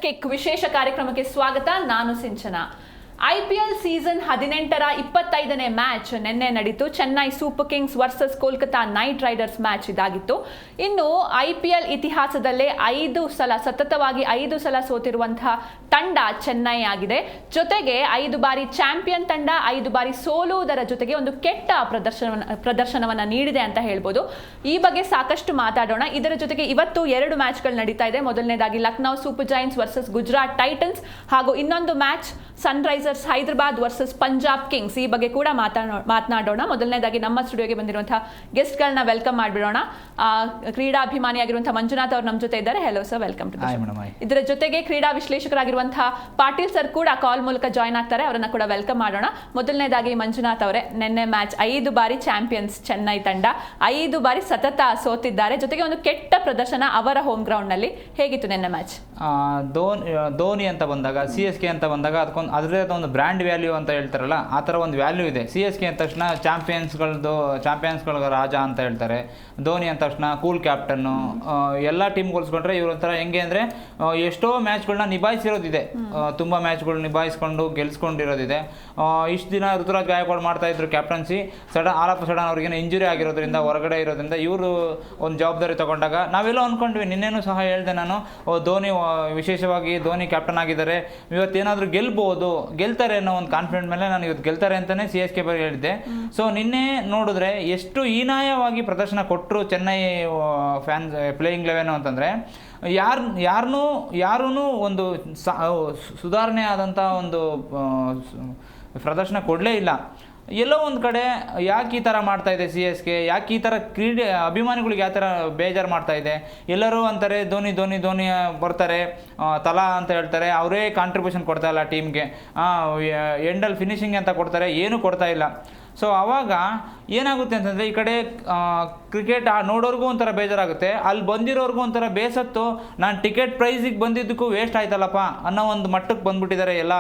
Kick ವಿಶೇಷ ಕಾರ್ಯಕ್ರಮಕ್ಕೆ ಸ್ವಾಗತ. ನಾನು ಸಿಂಚನಾ. IPL ಸೀಸನ್ 18ರ 25ನೇ ಮ್ಯಾಚ್ ನಿನ್ನೆ ನಡೀತು. Chennai super Kings versus Kolkata night Riders match ಇದಾಗಿತ್ತು. ಇನ್ನು IPL ಇತಿಹಾಸದಲ್ಲೇ ಸತತವಾಗಿ 5 ಸಲ ಸೋತಿರುವಂತಹ ತಂಡ ಚೆನ್ನೈ ಆಗಿದೆ. ಜೊತೆಗೆ 5 ಬಾರಿ ಚಾಂಪಿಯನ್ ತಂಡ, 5 ಬಾರಿ ಸೋಲುವುದರ ಜೊತೆಗೆ ಒಂದು ಕೆಟ್ಟ ಪ್ರದರ್ಶನವನ್ನ ನೀಡಿದೆ ಅಂತ ಹೇಳ್ಬೋದು. ಈ ಬಗ್ಗೆ ಸಾಕಷ್ಟು ಮಾತಾಡೋಣ. ಇದರ ಜೊತೆಗೆ ಇವತ್ತು 2 ಮ್ಯಾಚ್ಗಳು ನಡೀತಾ ಇದೆ. ಮೊದಲನೇದಾಗಿ Lucknow super giants versus Gujarat Titans, ಹಾಗೂ ಇನ್ನೊಂದು match Sunrisers Hyderabad versus Punjab Kings. ಈ ಬಗ್ಗೆ ಕೂಡ ಮಾತನಾಡೋಣ. ಮೊದಲನೇದಾಗಿ ನಮ್ಮ ಸ್ಟುಡಿಯೋಗೆ ಬಂದಿರುವಂತಹ ಗೆಸ್ಟ್ಗಳನ್ನ ವೆಲ್ಕಮ್ ಮಾಡಿಬಿಡೋಣ. ಕ್ರೀಡಾಭಿಮಾನಿಯಾಗಿರುವಂತಹ ಮಂಜುನಾಥ್ ಅವರು ನಮ್ಮ ಜೊತೆ ಇದ್ದಾರೆ. Hello sir, welcome to. ಇದರ ಜೊತೆಗೆ ಕ್ರೀಡಾ ವಿಶ್ಲೇಷಕರಾಗಿರುವಂತಹ ಪಾಟೀಲ್ ಸರ್ ಕೂಡ ಕಾಲ್ ಮೂಲಕ ಜಾಯ್ನ್ ಆಗ್ತಾರೆ. ಅವರನ್ನ ಕೂಡ ವೆಲ್ಕಮ್ ಮಾಡೋಣ. ಮೊದಲನೇದಾಗಿ ಮಂಜುನಾಥ್ ಅವರೇ, ನಿನ್ನೆ ಮ್ಯಾಚ್ 5 ಬಾರಿ ಚಾಂಪಿಯನ್ಸ್ ಚೆನ್ನೈ ತಂಡ 5 ಬಾರಿ ಸತತ ಸೋತಿದ್ದಾರೆ. ಜೊತೆಗೆ ಒಂದು ಕೆಟ್ಟ ಪ್ರದರ್ಶನ ಅವರ ಹೋಮ್ ಗ್ರೌಂಡ್ ನಲ್ಲಿ. ಹೇಗಿತ್ತು ನಿನ್ನೆ ಮ್ಯಾಚ್? ಧೋನಿ ಅಂತ ಬಂದಾಗ, CSK ಅಂತ ಬಂದಾಗ ಅದರದೇ ಒಂದು ಬ್ರ್ಯಾಂಡ್ ವ್ಯಾಲ್ಯೂ ಅಂತ ಹೇಳ್ತಾರಲ್ಲ, ಆ ಥರ ಒಂದು ವ್ಯಾಲ್ಯೂ ಇದೆ. CSK ಅಂದ ತಕ್ಷಣ ಚಾಂಪಿಯನ್ಸ್ಗಳ ರಾಜ ಅಂತ ಹೇಳ್ತಾರೆ. ಧೋನಿ ಅಂದ ತಕ್ಷಣ ಕೂಲ್ ಕ್ಯಾಪ್ಟನ್ನು. ಎಲ್ಲ ಟೀಮ್ ಹೋಲಿಸ್ಕೊಂಡ್ರೆ ಇವ್ರ ಒಂಥರ ಹೆಂಗೆ ಅಂದರೆ ಎಷ್ಟೋ ಮ್ಯಾಚ್ಗಳನ್ನ ನಿಭಾಯಿಸಿರೋದಿದೆ. ತುಂಬ ಮ್ಯಾಚ್ಗಳು ನಿಭಾಯಿಸ್ಕೊಂಡು ಗೆಲ್ಸ್ಕೊಂಡಿರೋದಿದೆ. ಇಷ್ಟು ದಿನ ಋತುರಾಜ್ ಗಾಯಕ್ವಾಡ್ ಮಾಡ್ತಾ ಇದ್ರು ಕ್ಯಾಪ್ಟನ್ಸಿ. ಆಲ್ ಆಫ್ ಸಡನ್ ಅವ್ರಿಗೇನು ಇಂಜುರಿ ಆಗಿರೋದ್ರಿಂದ, ಹೊರಗಡೆ ಇರೋದ್ರಿಂದ ಇವರು ಒಂದು ಜವಾಬ್ದಾರಿ ತಗೊಂಡಾಗ ನಾವೆಲ್ಲೋ ಅಂದ್ಕೊಂಡ್ವಿ. ನಿನ್ನೆನೂ ಸಹ ಹೇಳಿದೆ ನಾನು, ಧೋನಿ ವಿಶೇಷವಾಗಿ ಧೋನಿ ಕ್ಯಾಪ್ಟನ್ ಆಗಿದ್ದಾರೆ, ಇವತ್ತೇನಾದರೂ ಗೆಲ್ತಾರೆ ಅನ್ನೋ ಒಂದು ಕಾನ್ಫಿಡೆಂಟ್ ಮೇಲೆ ನಾನು ಇವತ್ತು ಗೆಲ್ತಾರೆ ಅಂತಲೇ CSK ಬಗ್ಗೆ ಹೇಳಿದ್ದೆ. ಸೊ ನಿನ್ನೆ ನೋಡಿದ್ರೆ ಎಷ್ಟು ಹೀನಾಯವಾಗಿ ಪ್ರದರ್ಶನ ಕೊಟ್ಟರು ಚೆನ್ನೈ ಫ್ಯಾನ್ಸ್ ಪ್ಲೇಯಿಂಗ್ 11 ಅಂತಂದರೆ, ಯಾರೂ ಒಂದು ಸುಧಾರಣೆ ಆದಂಥ ಒಂದು ಪ್ರದರ್ಶನ ಕೊಡಲೇ ಇಲ್ಲ. ಎಲ್ಲೋ ಒಂದು ಕಡೆ ಯಾಕೆ ಈ ಥರ ಮಾಡ್ತಾ ಇದೆ CSK, ಯಾಕೆ ಈ ಥರ ಕ್ರೀಡೆ ಅಭಿಮಾನಿಗಳಿಗೆ ಯಾವ ಥರ ಬೇಜಾರು ಮಾಡ್ತಾ ಇದೆ? ಎಲ್ಲರೂ ಅಂತಾರೆ ಧೋನಿ ಬರ್ತಾರೆ, ತಲಾ ಅಂತ ಹೇಳ್ತಾರೆ, ಅವರೇ ಕಾಂಟ್ರಿಬ್ಯೂಷನ್ ಕೊಡ್ತಾ ಇಲ್ಲ ಟೀಮ್ಗೆ. ಎಂಡಲ್ಲಿ ಫಿನಿಶಿಂಗ್ ಅಂತ ಕೊಡ್ತಾರೆ, ಏನೂ ಕೊಡ್ತಾ ಇಲ್ಲ. ಸೊ ಆವಾಗ ಏನಾಗುತ್ತೆ ಅಂತಂದರೆ, ಈ ಕಡೆ ಕ್ರಿಕೆಟ್ ನೋಡೋರ್ಗೂ ಒಂಥರ ಬೇಜಾರಾಗುತ್ತೆ, ಅಲ್ಲಿ ಬಂದಿರೋರ್ಗೂ ಒಂಥರ ಬೇಸತ್ತು, ನಾನು ಟಿಕೆಟ್ ಪ್ರೈಸಿಗೆ ಬಂದಿದ್ದಕ್ಕೂ ವೇಸ್ಟ್ ಆಯ್ತಲ್ಲಪ್ಪ ಅನ್ನೋ ಒಂದು ಮಟ್ಟಕ್ಕೆ ಬಂದುಬಿಟ್ಟಿದ್ದಾರೆ ಎಲ್ಲ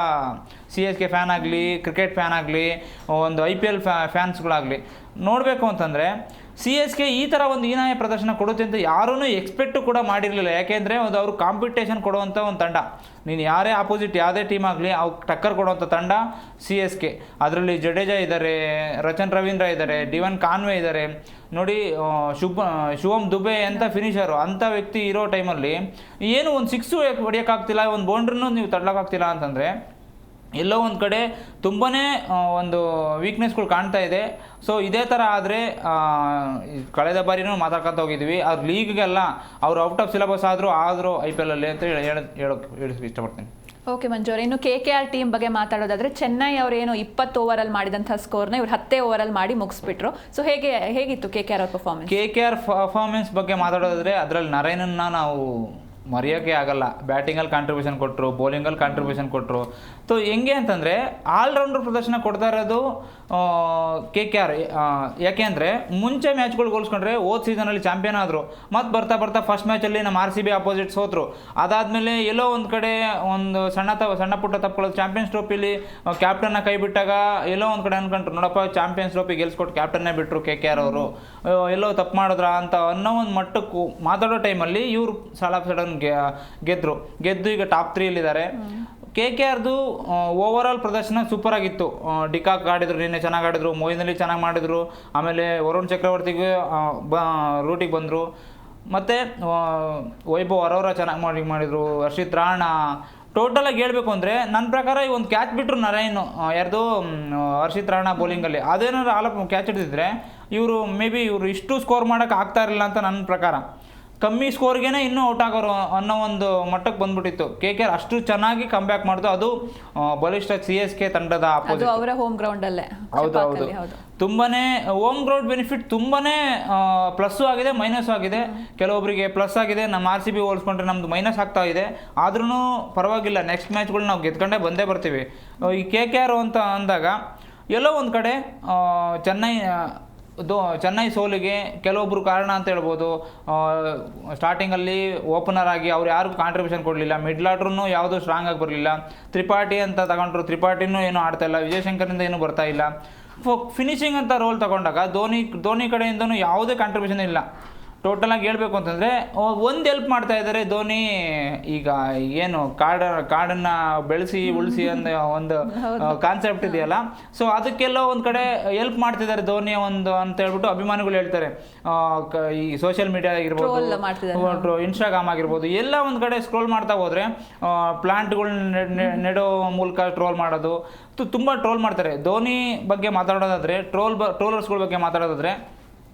CSK ಫ್ಯಾನ್ ಆಗಲಿ, ಕ್ರಿಕೆಟ್ ಫ್ಯಾನ್ ಆಗಲಿ, ಒಂದು IPL ಫ್ಯಾನ್ಸ್ಗಳಾಗಲಿ. ನೋಡಬೇಕು ಅಂತಂದರೆ CSK ಈ ಥರ ಒಂದು ಹೀನಾಯ ಪ್ರದರ್ಶನ ಕೊಡುತ್ತೆ ಅಂತ ಯಾರೂ ಎಕ್ಸ್ಪೆಕ್ಟು ಕೂಡ ಮಾಡಿರಲಿಲ್ಲ. ಯಾಕೆಂದರೆ ಅವರು ಕಾಂಪಿಟೇಷನ್ ಕೊಡುವಂಥ ಒಂದು ತಂಡ. ನೀನು ಯಾರೇ ಆಪೋಸಿಟ್ ಯಾವುದೇ ಟೀಮ್ ಆಗಲಿ ಅವ್ಕೆ ಟಕ್ಕರ್ ಕೊಡುವಂಥ ತಂಡ CSK. ಅದರಲ್ಲಿ ಜಡೇಜಾ ಇದ್ದಾರೆ, ರಚನ್ ರವೀಂದ್ರ ಇದ್ದಾರೆ, ಡಿವನ್ ಕಾನ್ವೆ ಇದ್ದಾರೆ. ನೋಡಿ, ಶಿವಮ್ ದುಬೆ ಅಂತ ಫಿನಿಷರು, ಅಂಥ ವ್ಯಕ್ತಿ ಇರೋ ಟೈಮಲ್ಲಿ ಏನು ಒಂದು 6 ಹೊಡಿಯೋಕ್ಕಾಗ್ತಿಲ್ಲ, ಒಂದು ಬೌಂಡ್ರಿನೂ ನೀವು ತಡ್ಲಕ್ಕಾಗ್ತಿಲ್ಲ ಅಂತಂದರೆ ಎಲ್ಲೋ ಒಂದು ಕಡೆ ತುಂಬಾ ಒಂದು ವೀಕ್ನೆಸ್ಗಳು ಕಾಣ್ತಾ ಇದೆ. ಸೊ ಇದೇ ಥರ ಆದರೆ ಕಳೆದ ಬಾರಿನೂ ಮಾತಾಡ್ಕೊತ ಹೋಗಿದ್ವಿ, ಅವ್ರ ಲೀಗ್ಗೆಲ್ಲ ಅವ್ರು ಔಟ್ ಆಫ್ ಸಿಲೆಬಸ್ ಆದರೂ IPL ಅಲ್ಲಿ ಅಂತ ಹೇಳೋಕ್ಕೆ ಇಷ್ಟಪಡ್ತೀನಿ. ಓಕೆ ಮಂಜು, ಇನ್ನು KKR ಟೀಮ್ ಬಗ್ಗೆ ಮಾತಾಡೋದಾದ್ರೆ, ಚೆನ್ನೈ ಅವರೇನು 20 ಓವರಲ್ಲಿ ಮಾಡಿದಂಥ ಸ್ಕೋರ್ನ ಇವ್ರು 10 ಓವರಲ್ಲಿ ಮಾಡಿ ಮುಗಿಸ್ಬಿಟ್ರು. ಸೊ ಹೇಗಿತ್ತು KKR ಅವ್ರ ಪರ್ಫಾರ್ಮೆನ್ಸ್? KKR ಪರ್ಫಾರ್ಮೆನ್ಸ್ ಬಗ್ಗೆ ಮಾತಾಡೋದಾದ್ರೆ, ಅದರಲ್ಲಿ ನರೇನನ್ನ ನಾವು ಮರೆಯೋಕ್ಕೆ ಆಗಲ್ಲ. ಬ್ಯಾಟಿಂಗಲ್ಲಿ ಕಾಂಟ್ರಿಬ್ಯೂಷನ್ ಕೊಟ್ಟರು, ಬೌಲಿಂಗಲ್ಲಿ ಕಾಂಟ್ರಿಬ್ಯೂಷನ್ ಕೊಟ್ಟರು. ಸೊ ಹೆಂಗೆ ಅಂತಂದರೆ ಆಲ್ರೌಂಡರ್ ಪ್ರದರ್ಶನ ಕೊಡ್ತಾ ಇರೋದು KKR. ಯಾಕೆಂದರೆ ಮುಂಚೆ ಮ್ಯಾಚ್ಗಳು ಹೋಲಿಸ್ಕೊಂಡ್ರೆ ಹೋದ ಸೀಸನಲ್ಲಿ ಚಾಂಪಿಯನ್ ಆದರು, ಮತ್ತು ಬರ್ತಾ ಫಸ್ಟ್ ಮ್ಯಾಚಲ್ಲಿ ನಮ್ಮ RCB ಅಪೋಸಿಟ್ ಸೋತರು. ಅದಾದಮೇಲೆ ಎಲ್ಲೋ ಒಂದು ಕಡೆ ಒಂದು ಸಣ್ಣ ಪುಟ್ಟ ತಪ್ಪುಗಳು, ಚಾಂಪಿಯನ್ಸ್ ಟ್ರೋಫಿಲಿ ಕ್ಯಾಪ್ಟನ್ನ ಕೈ ಬಿಟ್ಟಾಗ ಎಲ್ಲೋ ಒಂದು ಕಡೆ ಅಂದ್ಕೊಂಡ್ರು, ನೋಡಪ್ಪ ಚಾಂಪಿಯನ್ಸ್ ಟ್ರೋಫಿ ಗೆಲ್ಸ್ಕೊಟ್ಟು ಕ್ಯಾಪ್ಟನ್ನೇ ಬಿಟ್ಟರು KKR ಅವರು, ಎಲ್ಲೋ ತಪ್ಪು ಮಾಡಿದ್ರ ಅಂತ ಅನ್ನೋ ಒಂದು ಮಟ್ಟಕ್ಕೂ ಮಾತಾಡೋ ಟೈಮಲ್ಲಿ ಇವರು ಸಡನ್ ಗೆದ್ದು ಈಗ ಟಾಪ್ 3ಯಲ್ಲಿದ್ದಾರೆ. KKRದು ಓವರಾಲ್ ಪ್ರದರ್ಶನ ಸೂಪರ್ ಆಗಿತ್ತು. ಡಿಕಾಕ್ ಆಡಿದ್ರು, ನಿನ್ನೆ ಚೆನ್ನಾಗಿ ಆಡಿದ್ರು, ಮೊಯಿನ್ ಅಲಿ ಚೆನ್ನಾಗಿ ಮಾಡಿದ್ರು, ಆಮೇಲೆ ವರುಣ್ ಚಕ್ರವರ್ತಿಗೆ ರೂಟಿಗೆ ಬಂದರು, ಮತ್ತು ವೈಭವ್ ಅರೋರಾ ಚೆನ್ನಾಗಿ ಮಾಡಿದರು, ಹರ್ಷಿತ್ ರಾಣಾ. ಟೋಟಲಾಗಿ ಹೇಳ್ಬೇಕು ಅಂದರೆ ನನ್ನ ಪ್ರಕಾರ ಈ ಒಂದು ಕ್ಯಾಚ್ ಬಿಟ್ಟರು ನರೇನು, ಯಾರ್ದು ಹರ್ಷಿತ್ ರಾಣಾ ಬೌಲಿಂಗಲ್ಲಿ. ಅದೇನಾದ್ರು ಆಲಪ್ ಕ್ಯಾಚ್ ಹಿಡಿದಿದ್ರೆ ಇವರು ಇವರು ಇಷ್ಟು ಸ್ಕೋರ್ ಮಾಡೋಕ್ಕೆ ಆಗ್ತಾ ಇರಲಿಲ್ಲ ಅಂತ ನನ್ನ ಪ್ರಕಾರ. ಕಮ್ಮಿ ಸ್ಕೋರ್ಗೆ ಇನ್ನೂ ಔಟ್ ಆಗೋರು ಅನ್ನೋ ಒಂದು ಮಟ್ಟಕ್ಕೆ ಬಂದ್ಬಿಟ್ಟಿತ್ತು. KKR ಅಷ್ಟು ಚೆನ್ನಾಗಿ ಕಮ್ ಬ್ಯಾಕ್ ಮಾಡಿದ್ರು, ಅದು ಬಲಿಷ್ಠ CSK ತಂಡದ ಅಪೋಸಿಟ್ ಅವರ ಹೋಮ್ ಗ್ರೌಂಡ್ ಅಲ್ಲೇ. ಹೌದು, ತುಂಬಾನೇ ಹೋಮ್ ಗ್ರೌಂಡ್ ಬೆನಿಫಿಟ್ ತುಂಬಾನೇ ಪ್ಲಸ್ಸು ಆಗಿದೆ, ಮೈನಸ್ಸು ಆಗಿದೆ. ಕೆಲವೊಬ್ಬರಿಗೆ ಪ್ಲಸ್ ಆಗಿದೆ, ನಮ್ಮ RCB ಹೋಲಿಸ್ಕೊಂಡ್ರೆ ನಮ್ದು ಮೈನಸ್ ಆಗ್ತಾ ಇದೆ. ಆದ್ರೂ ಪರವಾಗಿಲ್ಲ, ನೆಕ್ಸ್ಟ್ ಮ್ಯಾಚ್ಗಳು ನಾವು ಗೆದ್ಕೊಂಡೇ ಬಂದೇ ಬರ್ತೀವಿ. ಈ KKR ಅಂತ ಅಂದಾಗ ಎಲ್ಲೋ ಒಂದು ಕಡೆ ಚೆನ್ನೈ ಸೋಲಿಗೆ ಕೆಲವೊಬ್ಬರು ಕಾರಣ ಅಂತ ಹೇಳ್ಬೋದು. ಸ್ಟಾರ್ಟಿಂಗಲ್ಲಿ ಓಪನರ್ ಆಗಿ ಅವ್ರು ಯಾರಿಗೂ ಕಾಂಟ್ರಿಬ್ಯೂಷನ್ ಕೊಡಲಿಲ್ಲ, ಮಿಡ್ಲ್ ಆರ್ಡ್ರೂ ಯಾವುದೂ ಸ್ಟ್ರಾಂಗ್ ಆಗಿ ಬರಲಿಲ್ಲ. ತ್ರಿಪಾಠಿ ಅಂತ ತಗೊಂಡ್ರು, ತ್ರಿಪಾಠಿನೂ ಏನೂ ಆಡ್ತಾ ಇಲ್ಲ, ವಿಜಯಶಂಕರಿಂದ ಏನೂ ಬರ್ತಾ ಇಲ್ಲ. ಫಿನಿಶಿಂಗ್ ಅಂತ ರೋಲ್ ತಗೊಂಡಾಗ ಧೋನಿ ಕಡೆಯಿಂದನೂ ಯಾವುದೇ ಕಾಂಟ್ರಿಬ್ಯೂಷನ್ ಇಲ್ಲ. ಟೋಟಲ್ ಆಗಿ ಹೇಳ್ಬೇಕು ಅಂತಂದ್ರೆ ಒಂದು ಹೆಲ್ಪ್ ಮಾಡ್ತಾ ಇದ್ದಾರೆ ಧೋನಿ. ಈಗ ಏನು ಕಾಡನ್ನ ಬೆಳೆಸಿ ಉಳಿಸಿ ಅನ್ನೋ ಒಂದು ಕಾನ್ಸೆಪ್ಟ್ ಇದೆಯಲ್ಲ, ಸೊ ಅದಕ್ಕೆಲ್ಲ ಒಂದ್ ಕಡೆ ಹೆಲ್ಪ್ ಮಾಡ್ತಿದ್ದಾರೆ ಧೋನಿ ಒಂದು ಅಂತ ಹೇಳ್ಬಿಟ್ಟು ಅಭಿಮಾನಿಗಳು ಹೇಳ್ತಾರೆ. ಈ ಸೋಷಿಯಲ್ ಮೀಡಿಯಾ ಆಗಿರ್ಬೋದು, ಇನ್ಸ್ಟಾಗ್ರಾಮ್ ಆಗಿರ್ಬೋದು, ಎಲ್ಲ ಒಂದ್ ಕಡೆ ಸ್ಕ್ರೋಲ್ ಮಾಡ್ತಾ ಹೋದ್ರೆ ಪ್ಲಾಂಟ್ಗಳು ನೆಡೋ ಮೂಲಕ ಟ್ರೋಲ್ ಮಾಡೋದು ತುಂಬಾ ಟ್ರೋಲ್ ಮಾಡ್ತಾರೆ. ಧೋನಿ ಬಗ್ಗೆ ಮಾತಾಡೋದಾದ್ರೆ, ಟ್ರೋಲರ್ಸ್ಗಳ ಬಗ್ಗೆ ಮಾತಾಡೋದಾದ್ರೆ,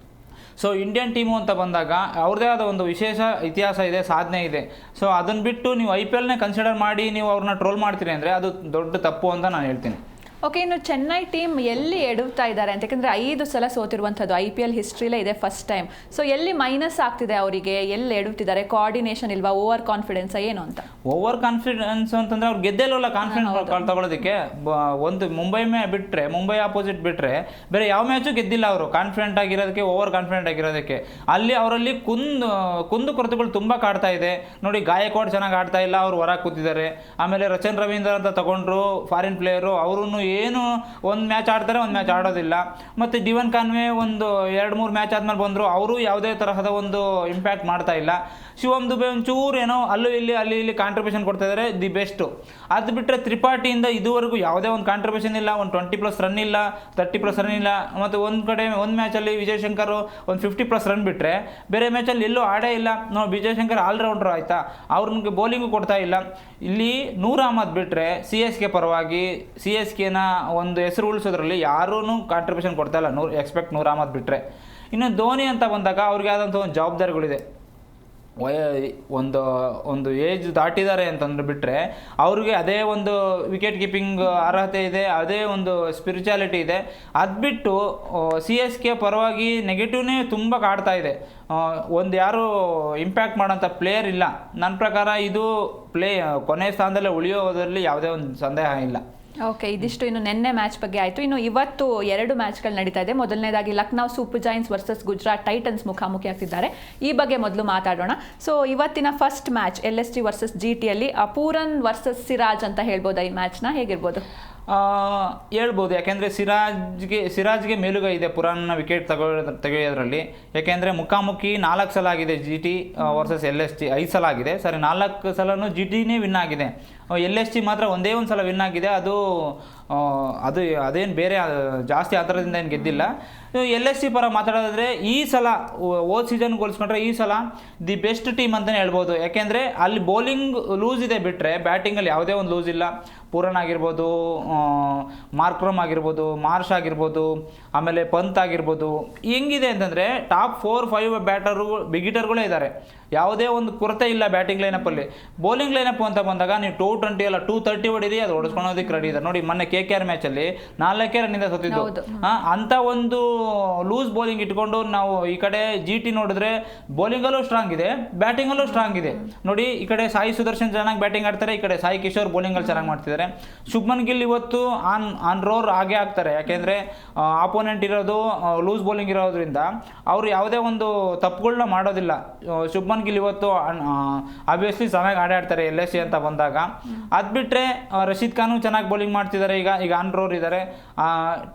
ಸೊ ಇಂಡಿಯನ್ ಟೀಮು ಅಂತ ಬಂದಾಗ ಅವ್ರದ್ದೇ ಆದ ಒಂದು ವಿಶೇಷ ಇತಿಹಾಸ ಇದೆ, ಸಾಧನೆ ಇದೆ. ಸೊ ಅದನ್ನ ಬಿಟ್ಟು ನೀವು IPLನೇ ಕನ್ಸಿಡರ್ ಮಾಡಿ ನೀವು ಅವ್ರನ್ನ ಟ್ರೋಲ್ ಮಾಡ್ತೀರಿ ಅಂದರೆ ಅದು ದೊಡ್ಡ ತಪ್ಪು ಅಂತ ನಾನು ಹೇಳ್ತೀನಿ. ಓಕೆ, ಇನ್ನು ಚೆನ್ನೈ ಟೀಮ್ ಎಲ್ಲಿ ಎಡುತ್ತಾ ಇದ್ದಾರೆ ಅಂತ, ಯಾಕಂದರೆ 5 ಸಲ ಸೋತಿರುವಂಥದ್ದು IPL ಹಿಸ್ಟ್ರಿಲೇ ಇದೆ ಫಸ್ಟ್ ಟೈಮ್. ಸೊ ಎಲ್ಲಿ ಮೈನಸ್ ಆಗ್ತಿದೆ ಅವರಿಗೆ, ಎಲ್ಲಿ ಎಡುತ್ತಿದ್ದಾರೆ? ಕೋಆರ್ಡಿನೇಷನ್ ಇಲ್ವಾ, ಓವರ್ ಕಾನ್ಫಿಡೆನ್ಸ್ ಏನು ಅಂತ? ಓವರ್ ಕಾನ್ಫಿಡೆನ್ಸ್ ಅಂತಂದ್ರೆ ಅವ್ರು ಗೆದ್ದೆಲ್ಲ ಕಾನ್ಫಿಡೆನ್ಸ್ ತಗೊಳ್ಳೋದಕ್ಕೆ ಒಂದು ಮುಂಬೈ ಆಪೋಸಿಟ್ ಬಿಟ್ರೆ ಬೇರೆ ಯಾವ ಮ್ಯಾಚು ಗೆದ್ದಿಲ್ಲ ಅವರು. ಕಾನ್ಫಿಡೆಂಟ್ ಆಗಿರೋದಕ್ಕೆ, ಓವರ್ ಕಾನ್ಫಿಡೆಂಟ್ ಆಗಿರೋದಕ್ಕೆ ಅವರಲ್ಲಿ ಕುಂದು ಕೊರತೆಗಳು ತುಂಬ ಕಾಡ್ತಾ ಇದೆ ನೋಡಿ. ಗಾಯಕ್ವಾಡ್ ಚೆನ್ನಾಗಿ ಆಡ್ತಾ ಇಲ್ಲ, ಅವ್ರು ಹೊರ ಕೂತಿದ್ದಾರೆ. ಆಮೇಲೆ ರಚನ್ ರವೀಂದ್ರ ಅಂತ ತಗೊಂಡ್ರು, ಫಾರಿನ್ ಪ್ಲೇಯರು, ಅವರು ಏನು ಒಂದು ಮ್ಯಾಚ್ ಆಡ್ತಾರೆ, ಒಂದು ಮ್ಯಾಚ್ ಆಡೋದಿಲ್ಲ. ಮತ್ತು ಡಿವನ್ ಕಾನ್ವೆ ಒಂದು 2-3 ಮ್ಯಾಚ್ ಆದ್ಮೇಲೆ ಬಂದರು, ಅವರು ಯಾವುದೇ ತರಹದ ಒಂದು ಇಂಪ್ಯಾಕ್ಟ್ ಮಾಡ್ತಾ ಇಲ್ಲ. ಶಿವಮ್ ದುಬೆ ಒಂಚೂರು ಏನೋ ಅಲ್ಲಿ ಇಲ್ಲಿ ಕಾಂಟ್ರಿಬ್ಯೂಷನ್ ಕೊಡ್ತಾ ಇದ್ದಾರೆ, ದಿ ಬೆಸ್ಟು. ಅದು ಬಿಟ್ಟರೆ ತ್ರಿಪಾಠಿಯಿಂದ ಇದುವರೆಗೂ ಯಾವುದೇ ಒಂದು ಕಾಂಟ್ರಿಬ್ಯೂಷನ್ ಇಲ್ಲ, ಒಂದು 20+ ರನ್ ಇಲ್ಲ, 30+ ರನ್ ಇಲ್ಲ. ಮತ್ತು ಒಂದು ಮ್ಯಾಚಲ್ಲಿ ವಿಜಯ್ ಶಂಕರ್ ಒಂದು 50+ ರನ್ ಬಿಟ್ಟರೆ ಬೇರೆ ಮ್ಯಾಚಲ್ಲಿ ಎಲ್ಲೂ ಆಡೇ ಇಲ್ಲ. ವಿಜಯ್ ಶಂಕರ್ ಆಲ್ರೌಂಡ್ರು ಆಯಿತಾ, ಅವ್ರಿಗೆ ಬೌಲಿಂಗು ಕೊಡ್ತಾ ಇಲ್ಲ. ಇಲ್ಲಿ ನೂರ್ ಅಹಮದ್ ಬಿಟ್ಟರೆ CSK ಪರವಾಗಿ CSKನ ಒಂದು ಹೆಸರು ಉಳಿಸೋದ್ರಲ್ಲಿ ಯಾರೂ ಕಾಂಟ್ರಿಬ್ಯೂಷನ್ ಕೊಡ್ತಾ ಇಲ್ಲ, ನೂರ್ ಅಹಮದ್ ಬಿಟ್ಟರೆ. ಇನ್ನು ಧೋನಿ ಅಂತ ಬಂದಾಗ ಅವ್ರಿಗೆ ಆದಂಥ ಒಂದು ಜವಾಬ್ದಾರಿಗಳಿದೆ. ಒಂದು ಏಜ್ ದಾಟಿದ್ದಾರೆ ಅಂತಂದ್ರೆ ಬಿಟ್ಟರೆ ಅವ್ರಿಗೆ ಅದೇ ಒಂದು ವಿಕೆಟ್ ಕೀಪಿಂಗ್ ಅರ್ಹತೆ ಇದೆ, ಅದೇ ಒಂದು ಸ್ಪಿರಿಚುಯಾಲಿಟಿ ಇದೆ. ಅದು ಬಿಟ್ಟು CSK ಪರವಾಗಿ ನೆಗೆಟಿವ್ನೇ ತುಂಬ ಕಾಡ್ತಾ ಇದೆ. ಯಾರು ಇಂಪ್ಯಾಕ್ಟ್ ಮಾಡೋಂಥ ಪ್ಲೇಯರ್ ಇಲ್ಲ. ನನ್ನ ಪ್ರಕಾರ ಇದು ಕೊನೆ ಸ್ಥಾನದಲ್ಲೇ ಉಳಿಯೋದ್ರಲ್ಲಿ ಯಾವುದೇ ಒಂದು ಸಂದೇಹ ಇಲ್ಲ. ಓಕೆ, ಇದಿಷ್ಟು ಇನ್ನು ನಿನ್ನೆ ಮ್ಯಾಚ್ ಬಗ್ಗೆ ಆಯಿತು. ಇನ್ನು ಇವತ್ತು 2 ಮ್ಯಾಚ್ಗಳು ನಡೀತಾ ಇದೆ. ಮೊದಲನೇದಾಗಿ Lucknow super giants versus Gujarat titans ಮುಖಾಮುಖಿ ಆಗ್ತಿದ್ದಾರೆ. ಈ ಬಗ್ಗೆ ಮೊದಲು ಮಾತಾಡೋಣ. ಸೊ ಇವತ್ತಿನ ಫಸ್ಟ್ ಮ್ಯಾಚ್ LSG ವರ್ಸಸ್ GTಯಲ್ಲಿ ಪೂರನ್ ವರ್ಸಸ್ ಸಿರಾಜ್ ಅಂತ ಹೇಳ್ಬೋದಾ ಈ ಮ್ಯಾಚ್ನ? ಹೇಗಿರ್ಬೋದು? ಹೇಳ್ಬೋದು. ಯಾಕೆಂದರೆ ಸಿರಾಜ್ಗೆ ಮೇಲುಗೈ ಇದೆ ಪುರಾನ್ನ ವಿಕೆಟ್ ತೆಗೆಯೋದ್ರಲ್ಲಿ. ಯಾಕೆಂದರೆ ಮುಖಾಮುಖಿ 4 ಸಲ ಆಗಿದೆ GT ವರ್ಸಸ್ LSG, 5 ಸಲ ಆಗಿದೆ. 4 ಸಲನೂ GTನೇ ವಿನ್ ಆಗಿದೆ. LSG ಮಾತ್ರ ಒಂದೇ ಒಂದು ಸಲ ವಿನ್ ಆಗಿದೆ. ಅದೇನು ಬೇರೆ ಜಾಸ್ತಿ ಆ ಥರದಿಂದ ಏನು ಗೆದ್ದಿಲ್ಲ. LSG ಪರ ಮಾತಾಡೋದಾದರೆ ಈ ಸಲ ಹೋದ ಸೀಸನ್ ಹೋಲಿಸ್ಕೊಂಡ್ರೆ ಈ ಸಲ ದಿ ಬೆಸ್ಟ್ ಟೀಮ್ ಅಂತಲೇ ಹೇಳ್ಬೋದು. ಯಾಕೆಂದರೆ ಅಲ್ಲಿ ಬೌಲಿಂಗ್ ಲೂಸ್ ಇದೆ ಬಿಟ್ಟರೆ ಬ್ಯಾಟಿಂಗಲ್ಲಿ ಯಾವುದೇ ಒಂದು ಲೂಸ್ ಇಲ್ಲ. ಪೂರನ್ ಆಗಿರ್ಬೋದು, ಮಾರ್ಕ್ರಮ್ ಆಗಿರ್ಬೋದು, ಮಾರ್ಷ್ ಆಗಿರ್ಬೋದು, ಆಮೇಲೆ ಪಂತ್ ಆಗಿರ್ಬೋದು. ಹೆಂಗಿದೆ ಅಂತಂದರೆ ಟಾಪ್ 4-5 ಬಿಗಿಟರ್ಗಳೇ ಇದ್ದಾರೆ. ಯಾವುದೇ ಒಂದು ಕೊರತೆ ಇಲ್ಲ ಬ್ಯಾಟಿಂಗ್ ಲೈನಪ್ಪಲ್ಲಿ. ಬೌಲಿಂಗ್ ಲೈನಪ್ ಅಂತ ಬಂದಾಗ ನೀವು 220 ಅಲ್ಲ 230 ಹೊಡೀರಿ, ಅದು ಹೊಡೆಸ್ಕೊಳೋದಕ್ಕೆ ರೆಡಿ ಇದೆ. ನೋಡಿ ಮೊನ್ನೆ KKR ಮ್ಯಾಚಲ್ಲಿ 4 ರನ್ನಿಂದ ಸೋತಿದ್ದು. ಅಂಥ ಒಂದು ಲೂಸ್ ಬೌಲಿಂಗ್ ಇಟ್ಕೊಂಡು ನಾವು ಈ ಕಡೆ GT ನೋಡಿದ್ರೆ ಬೌಲಿಂಗಲ್ಲೂ ಸ್ಟ್ರಾಂಗ್ ಇದೆ, ಬ್ಯಾಟಿಂಗಲ್ಲೂ ಸ್ಟ್ರಾಂಗ್ ಇದೆ. ನೋಡಿ ಈ ಕಡೆ ಸಾಯಿ ಸುದರ್ಶನ್ ಚೆನ್ನಾಗಿ ಬ್ಯಾಟಿಂಗ್ ಆಡ್ತಾರೆ, ಈ ಕಡೆ ಸಾಯಿ ಕಿಶೋರ್ ಬೌಲಿಂಗಲ್ಲಿ ಚೆನ್ನಾಗಿ ಮಾಡ್ತಿದ್ದಾರೆ. ಶುಭ್ಮನ್ ಗಿಲ್ ಇವತ್ತು ಆನ್ ರೋರ್ ಆಗೇ ಆಗ್ತಾರೆ. ಯಾಕೆಂದರೆ ಆಪೋನೆಂಟ್ ಇರೋದು ಲೂಸ್ ಬೌಲಿಂಗ್ ಇರೋದ್ರಿಂದ ಅವರು ಯಾವುದೇ ಒಂದು ತಪ್ಪುಗಳನ್ನ ಮಾಡೋದಿಲ್ಲ. ಶುಭ್ಮನ್ ಗಿಲ್ ಇವತ್ತು ಆಬ್ವಿಯಸ್ಲಿ ಚೆನ್ನಾಗಿ ಆಡ್ತಾರೆ LSG ಅಂತ ಬಂದಾಗ. ಅದು ಬಿಟ್ಟರೆ ರಶೀದ್ ಖಾನು ಚೆನ್ನಾಗಿ ಬೌಲಿಂಗ್ ಮಾಡ್ತಿದ್ದಾರೆ, ಈಗ ಆನ್ ರೋರ್ ಇದ್ದಾರೆ.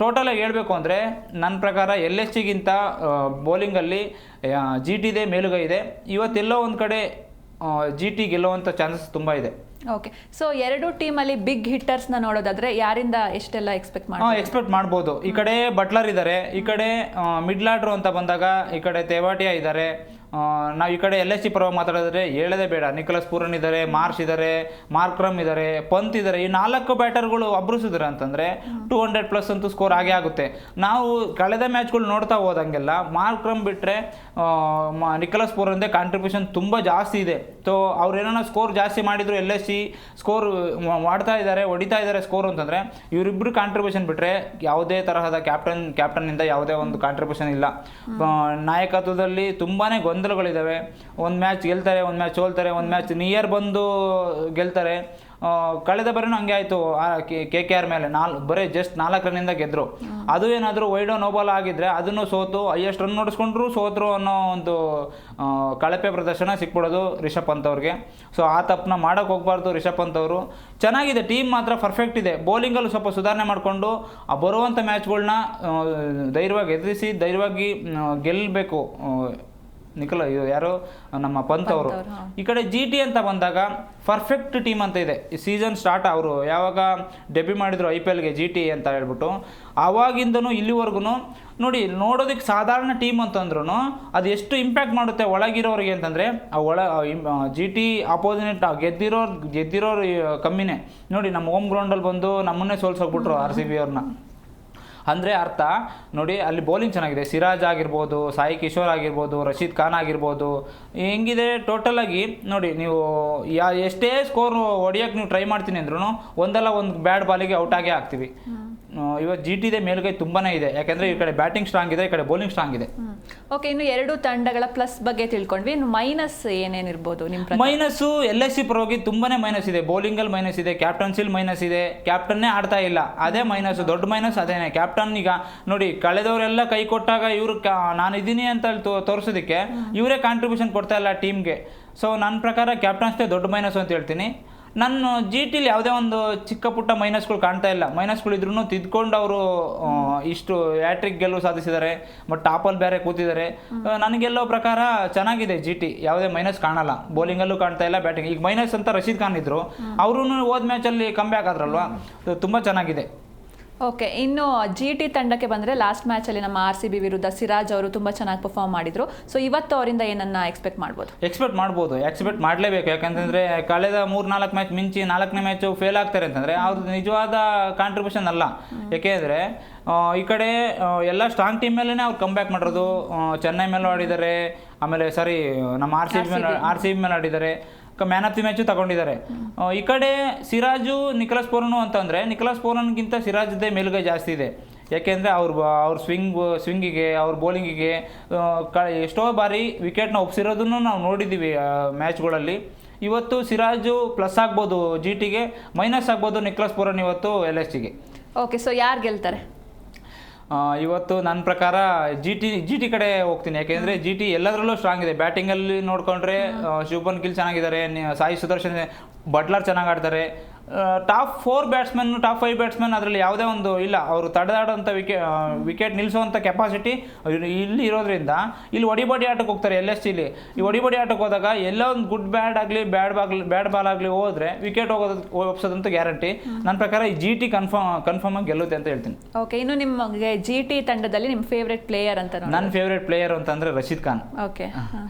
ಟೋಟಲಾಗಿ ಹೇಳಬೇಕು ಅಂದರೆ ನನ್ನ ಪ್ರಕಾರ LSGಗಿಂತ ಬೌಲಿಂಗಲ್ಲಿ GTದೇ ಮೇಲುಗೈ ಇದೆ. ಇವತ್ತೆಲ್ಲೋ ಒಂದು ಕಡೆ GT ಗೆಲ್ಲುವಂಥ ಚಾನ್ಸಸ್ ತುಂಬ ಇದೆ. ಓಕೆ, ಸೊ 2 ಟೀಮಲ್ಲಿ ಬಿಗ್ ಹಿಟ್ಟರ್ಸ್ನ ನೋಡೋದಾದ್ರೆ ಯಾರಿಂದ ಎಷ್ಟೆಲ್ಲ ಎಕ್ಸ್ಪೆಕ್ಟ್ ಮಾಡ್ಬೋದು? ಈ ಕಡೆ ಬಟ್ಲರ್ ಇದ್ದಾರೆ, ಈ ಕಡೆ ಮಿಡ್ಲ್ ಆರ್ಡರ್ ಅಂತ ಬಂದಾಗ ಈ ಕಡೆ ತೇವಾಟಿಯಾ ಇದ್ದಾರೆ. ನಾವು ಈ ಕಡೆ LSG ಪರವಾಗಿ ಮಾತಾಡಿದ್ರೆ ಹೇಳೋದೇ ಬೇಡ. ನಿಕೋಲಸ್ ಪೂರನ್ ಇದ್ದಾರೆ, ಮಾರ್ಷ್ ಇದ್ದಾರೆ, ಮಾರ್ಕ್ರಮ್ ಇದ್ದಾರೆ, ಪಂತ್ ಇದ್ದಾರೆ. ಈ 4 ಬ್ಯಾಟರ್ಗಳು ಅಬ್ರಿಸಿದ್ರೆ ಅಂತಂದರೆ 200+ ಅಂತೂ ಸ್ಕೋರ್ ಆಗೇ ಆಗುತ್ತೆ. ನಾವು ಕಳೆದ ಮ್ಯಾಚ್ಗಳು ನೋಡ್ತಾ ಹೋದಂಗೆಲ್ಲ ಮಾರ್ಕ್ರಮ್ ಬಿಟ್ಟರೆ ನಿಕೋಲಸ್ ಪೂರನ್ದೇ ಕಾಂಟ್ರಿಬ್ಯೂಷನ್ ತುಂಬ ಜಾಸ್ತಿ ಇದೆ. ಸೊ ಅವ್ರೇನೋ ಸ್ಕೋರ್ ಜಾಸ್ತಿ ಮಾಡಿದ್ರು, LSG ಸ್ಕೋರ್ ಮಾಡ್ತಾ ಇದ್ದಾರೆ, ಹೊಡಿತಾ ಇದ್ದಾರೆ ಸ್ಕೋರ್ ಅಂತಂದರೆ ಇವರಿಬ್ಬರು ಕಾಂಟ್ರಿಬ್ಯೂಷನ್ ಬಿಟ್ಟರೆ ಯಾವುದೇ ತರಹದ ಕ್ಯಾಪ್ಟನ್ನಿಂದ ಯಾವುದೇ ಒಂದು ಕಾಂಟ್ರಿಬ್ಯೂಷನ್ ಇಲ್ಲ. ನಾಯಕತ್ವದಲ್ಲಿ ತುಂಬಾ ಗೊಂದಲಗಳಿದ್ದಾವೆ. ಒಂದು ಮ್ಯಾಚ್ ಗೆಲ್ತಾರೆ, ಒಂದು ಮ್ಯಾಚ್ ಸೋಲ್ತಾರೆ, ಒಂದು ಮ್ಯಾಚ್ ನಿಯರ್ ಬಂದು ಗೆಲ್ತಾರೆ. ಕಳೆದ ಬಾರಿನೂ ಹಂಗೆ ಆಯಿತು KKR ಮೇಲೆ ಬರೀ ಜಸ್ಟ್ 4 ರನ್ನಿಂದ ಗೆದ್ದರು. ಅದು ಏನಾದರೂ ವೈಡೋ ನೋಬಾಲ್ ಆಗಿದ್ದರೆ ಅದನ್ನು ಸೋತು ಹೈಯೆಸ್ಟ್ ರನ್ ನೋಡಿಸ್ಕೊಂಡ್ರು ಸೋತರು ಅನ್ನೋ ಒಂದು ಕಳಪೆ ಪ್ರದರ್ಶನ ಸಿಕ್ಬಿಡೋದು ರಿಷಬ್ ಪಂತ್ ಅವ್ರಿಗೆ. ಸೊ ಆ ತಪ್ಪನ್ನ ಮಾಡೋಕ್ಕೆ ಹೋಗಬಾರ್ದು ರಿಷಬ್ ಪಂತ್ ಅವರು. ಚೆನ್ನಾಗಿದೆ, ಟೀಮ್ ಮಾತ್ರ ಪರ್ಫೆಕ್ಟ್ ಇದೆ. ಬೌಲಿಂಗಲ್ಲೂ ಸ್ವಲ್ಪ ಸುಧಾರಣೆ ಮಾಡಿಕೊಂಡು ಬರುವಂಥ ಮ್ಯಾಚ್ಗಳನ್ನ ಧೈರ್ಯವಾಗಿ ಎದುರಿಸಿ ಧೈರ್ಯವಾಗಿ ಗೆಲ್ಲಬೇಕು ಯಾರು ನಮ್ಮ ಪಂತ್ ಅವರು. ಈ ಕಡೆ GT ಅಂತ ಬಂದಾಗ ಪರ್ಫೆಕ್ಟ್ ಟೀಮ್ ಅಂತ ಇದೆ. ಈ ಸೀಸನ್ ಸ್ಟಾರ್ಟ್ ಅವರು ಯಾವಾಗ ಡೆಬ್ಯೂ ಮಾಡಿದ್ರು IPLಗೆ GT ಅಂತ ಹೇಳ್ಬಿಟ್ಟು, ಆವಾಗಿಂದನೂ ಇಲ್ಲಿವರೆಗೂ ನೋಡಿ ನೋಡೋದಕ್ಕೆ ಸಾಧಾರಣ ಟೀಮ್ ಅಂತಂದ್ರೂ ಅದು ಎಷ್ಟು ಇಂಪ್ಯಾಕ್ಟ್ ಮಾಡುತ್ತೆ ಒಳಗಿರೋರಿಗೆ ಅಂತಂದರೆ, GT ಅಪೋಸಿಟ್ ಗೆದ್ದಿರೋರು ಕಮ್ಮಿನೇ. ನೋಡಿ ನಮ್ಮ ಹೋಮ್ ಗ್ರೌಂಡಲ್ಲಿ ಬಂದು ನಮ್ಮನ್ನೇ ಸೋಲ್ಸೋಗ್ಬಿಟ್ರು RCB ಅವ್ರನ್ನ. ಅಂದರೆ ಅರ್ಥ ನೋಡಿ, ಅಲ್ಲಿ ಬೌಲಿಂಗ್ ಚೆನ್ನಾಗಿದೆ. ಸಿರಾಜ್ ಆಗಿರ್ಬೋದು, ಸಾಯಿ ಕಿಶೋರ್ ಆಗಿರ್ಬೋದು, ರಶೀದ್ ಖಾನ್ ಆಗಿರ್ಬೋದು, ಹೆಂಗಿದೆ ಟೋಟಲಾಗಿ ನೋಡಿ. ನೀವು ಎಷ್ಟೇ ಸ್ಕೋರ್ ಹೊಡಿಯೋಕ್ಕೆ ನೀವು ಟ್ರೈ ಮಾಡ್ತೀನಿ ಅಂದ್ರೂ ಒಂದಲ್ಲ ಒಂದು ಬ್ಯಾಡ್ ಬಾಲಿಗೆ ಔಟ್ ಆಗೇ ಆಗ್ತೀವಿ. ಇವತ್ತು GTದೇ ಮೇಲುಗೈ ತುಂಬಾ ಇದೆ, ಯಾಕೆಂದರೆ ಈ ಕಡೆ ಬ್ಯಾಟಿಂಗ್ ಸ್ಟ್ರಾಂಗ್ ಇದೆ, ಈ ಕಡೆ ಬೌಲಿಂಗ್ ಸ್ಟ್ರಾಂಗ್ ಇದೆ. ಓಕೆ, ಇನ್ನು ಎರಡು ತಂಡಗಳ ಪ್ಲಸ್ ಬಗ್ಗೆ ತಿಳ್ಕೊಂಡ್ವಿ. ಇನ್ನು ಮೈನಸ್ ಏನೇನಿರ್ಬೋದು ನಿಮ್ಮ? ಮೈನಸ್ಸು LIC ಪರವಾಗಿ ತುಂಬಾ ಮೈನಸ್ ಇದೆ. ಬೌಲಿಂಗಲ್ಲಿ ಮೈನಸ್ ಇದೆ, ಕ್ಯಾಪ್ಟನ್ಸಿಲ್ ಮೈನಸ್ ಇದೆ, ಕ್ಯಾಪ್ಟನ್ನೇ ಆಡ್ತಾ ಇಲ್ಲ, ಅದೇ ಮೈನಸ್, ದೊಡ್ಡ ಮೈನಸ್ ಅದೇನೆ. ಕ್ಯಾಪ್ಟನ್ ಈಗ ನೋಡಿ ಕಳೆದವರೆಲ್ಲ ಕೈ ಕೊಟ್ಟಾಗ ಇವರು ನಾನು ಇದ್ದೀನಿ ಅಂತ ತೋರಿಸೋದಕ್ಕೆ ಇವರೇ ಕಾಂಟ್ರಿಬ್ಯೂಷನ್ ಕೊಡ್ತಾ ಇಲ್ಲ ಟೀಮ್ಗೆ. ಸೊ ನನ್ನ ಪ್ರಕಾರ ಕ್ಯಾಪ್ಟನ್ಸ್ದೇ ದೊಡ್ಡ ಮೈನಸ್ ಅಂತ ಹೇಳ್ತೀನಿ. ನಾನು GTಲಿ ಯಾವುದೇ ಒಂದು ಚಿಕ್ಕ ಪುಟ್ಟ ಮೈನಸ್ಗಳು ಕಾಣ್ತಾ ಇಲ್ಲ. ಮೈನಸ್ಗಳು ಇದ್ರೂ ತಿದ್ಕೊಂಡು ಅವರು ಇಷ್ಟು ಹ್ಯಾಟ್ರಿಕ್ ಗೆಲುವು ಸಾಧಿಸಿದ್ದಾರೆ, ಮತ್ತು ಟಾಪಲ್ಲಿ ಬೇರೆ ಕೂತಿದ್ದಾರೆ. ನನಗೆಲ್ಲೋ ಪ್ರಕಾರ ಚೆನ್ನಾಗಿದೆ GT, ಯಾವುದೇ ಮೈನಸ್ ಕಾಣಲ್ಲ. ಬೌಲಿಂಗಲ್ಲೂ ಕಾಣ್ತಾ ಇಲ್ಲ, ಬ್ಯಾಟಿಂಗ್. ಈಗ ಮೈನಸ್ ಅಂತ ರಶೀದ್ ಖಾನ್ ಇದ್ರು, ಅವರು ಹೋದ ಮ್ಯಾಚಲ್ಲಿ ಕಮ್ ಬ್ಯಾಕ್ ಆದ್ರಲ್ವಾ, ತುಂಬ ಚೆನ್ನಾಗಿದೆ. ಓಕೆ, ಇನ್ನು GT ತಂಡಕ್ಕೆ ಬಂದರೆ ಲಾಸ್ಟ್ ಮ್ಯಾಚಲ್ಲಿ ನಮ್ಮ RCB ವಿರುದ್ಧ ಸಿರಾಜ್ ಅವರು ತುಂಬ ಚೆನ್ನಾಗಿ ಪರ್ಫಾರ್ಮ್ ಮಾಡಿದರು. ಸೊ ಇವತ್ತು ಅವರಿಂದ ಏನನ್ನ ಎಕ್ಸ್ಪೆಕ್ಟ್ ಮಾಡಲೇಬೇಕು. ಯಾಕಂತಂದರೆ ಕಳೆದ 3-4 ಮ್ಯಾಚ್ ಮಿಂಚಿ 4ನೇ ಮ್ಯಾಚು ಫೇಲ್ ಆಗ್ತಾರೆ ಅಂತಂದರೆ ಅವ್ರದ್ದು ನಿಜವಾದ ಕಾಂಟ್ರಿಬ್ಯೂಷನ್ ಅಲ್ಲ. ಯಾಕೆಂದರೆ ಈ ಕಡೆ ಎಲ್ಲ ಸ್ಟ್ರಾಂಗ್ ಟೀಮ್ ಮೇಲೇ ಅವ್ರು ಕಮ್ ಬ್ಯಾಕ್ ಮಾಡಿರೋದು. ಚೆನ್ನೈ ಮೇಲೂ ಆಡಿದ್ದಾರೆ, ಆಮೇಲೆ ನಮ್ಮ RCB ಮೇಲೆ ಆಡಿದ್ದಾರೆ, ಮ್ಯಾನ್ ಆಫ್ ದಿ ಮ್ಯಾಚು ತಗೊಂಡಿದ್ದಾರೆ. ಈ ಕಡೆ ಸಿರಾಜು ನಿಕೋಲಸ್ ಪೂರನ್ ಅಂತಂದರೆ ನಿಕೋಲಸ್ ಪೂರನ್ಗಿಂತ ಸಿರಾಜ್ದೇ ಮೇಲುಗೈ ಜಾಸ್ತಿ ಇದೆ. ಯಾಕೆಂದರೆ ಅವ್ರ ಸ್ವಿಂಗಿಗೆ ಅವ್ರ ಬೌಲಿಂಗಿಗೆ ಎಷ್ಟೋ ಬಾರಿ ವಿಕೆಟ್ನ ಒಪ್ಸಿರೋದನ್ನು ನಾವು ನೋಡಿದ್ದೀವಿ ಮ್ಯಾಚ್ಗಳಲ್ಲಿ. ಇವತ್ತು ಸಿರಾಜು ಪ್ಲಸ್ ಆಗ್ಬೋದು GTಗೆ, ಮೈನಸ್ ಆಗ್ಬೋದು ನಿಕೋಲಸ್ ಪೂರನ್ ಇವತ್ತು LSGಗೆ. ಓಕೆ, ಸೊ ಯಾರು ಗೆಲ್ತಾರೆ ಇವತ್ತು? ನನ್ನ ಪ್ರಕಾರ GT ಕಡೆ ಹೋಗ್ತೀನಿ. ಯಾಕೆಂದರೆ GT ಎಲ್ಲದರಲ್ಲೂ ಸ್ಟ್ರಾಂಗ್ ಇದೆ. ಬ್ಯಾಟಿಂಗಲ್ಲಿ ನೋಡಿಕೊಂಡ್ರೆ ಶುಭನ್ ಗಿಲ್ ಚೆನ್ನಾಗಿದ್ದಾರೆ, ಸಾಯಿ ಸುದರ್ಶನ್, ಬಟ್ಲರ್ ಚೆನ್ನಾಗಿ ಆಡ್ತಾರೆ. ಟಾಪ್ 4 ಬ್ಯಾಟ್ಸ್ಮನ್, ಟಾಪ್ 5 ಬ್ಯಾಟ್ಸ್ಮನ್ ಅದರಲ್ಲಿ ಯಾವುದೇ ಒಂದು ಇಲ್ಲ. ಅವರು ತಡೆದಾಡೋಂಥ ವಿಕೆಟ್ ನಿಲ್ಲಿಸುವಂಥ ಕೆಪಾಸಿಟಿ ಇಲ್ಲಿ ಇರೋದ್ರಿಂದ ಇಲ್ಲಿ ಹೊಡಿಬಡಿ ಆಟಕ್ಕೆ ಹೋಗ್ತಾರೆ LSGಲಿ. ಈ ಹೊಡಿಬಡಿ ಆಟಕ್ಕೆ ಹೋದಾಗ ಎಲ್ಲೋ ಒಂದು ಗುಡ್ ಬ್ಯಾಡ್ ಆಗಲಿ ಬ್ಯಾಡ್ ಬಾಲ್ ಆಗಲಿ ಹೋದರೆ ವಿಕೆಟ್ ಒಪ್ಸೋದಂತ ಗ್ಯಾರಂಟಿ. ನನ್ನ ಪ್ರಕಾರ ಈ GT ಕನ್ಫರ್ಮ್ ಆಗಿ ಗೆಲ್ಲುತ್ತೆ ಅಂತ ಹೇಳ್ತೀನಿ. ಓಕೆ, ಇನ್ನು ನಿಮಗೆ GT ತಂಡದಲ್ಲಿ ನಿಮ್ಮ ಫೇವ್ರೆಟ್ ಪ್ಲೇಯರ್ ಅಂತ? ನನ್ನ ಫೇವ್ರೆಟ್ ಪ್ಲೇಯರ್ ಅಂತಂದರೆ ರಶೀದ್ ಖಾನ್. ಓಕೆ,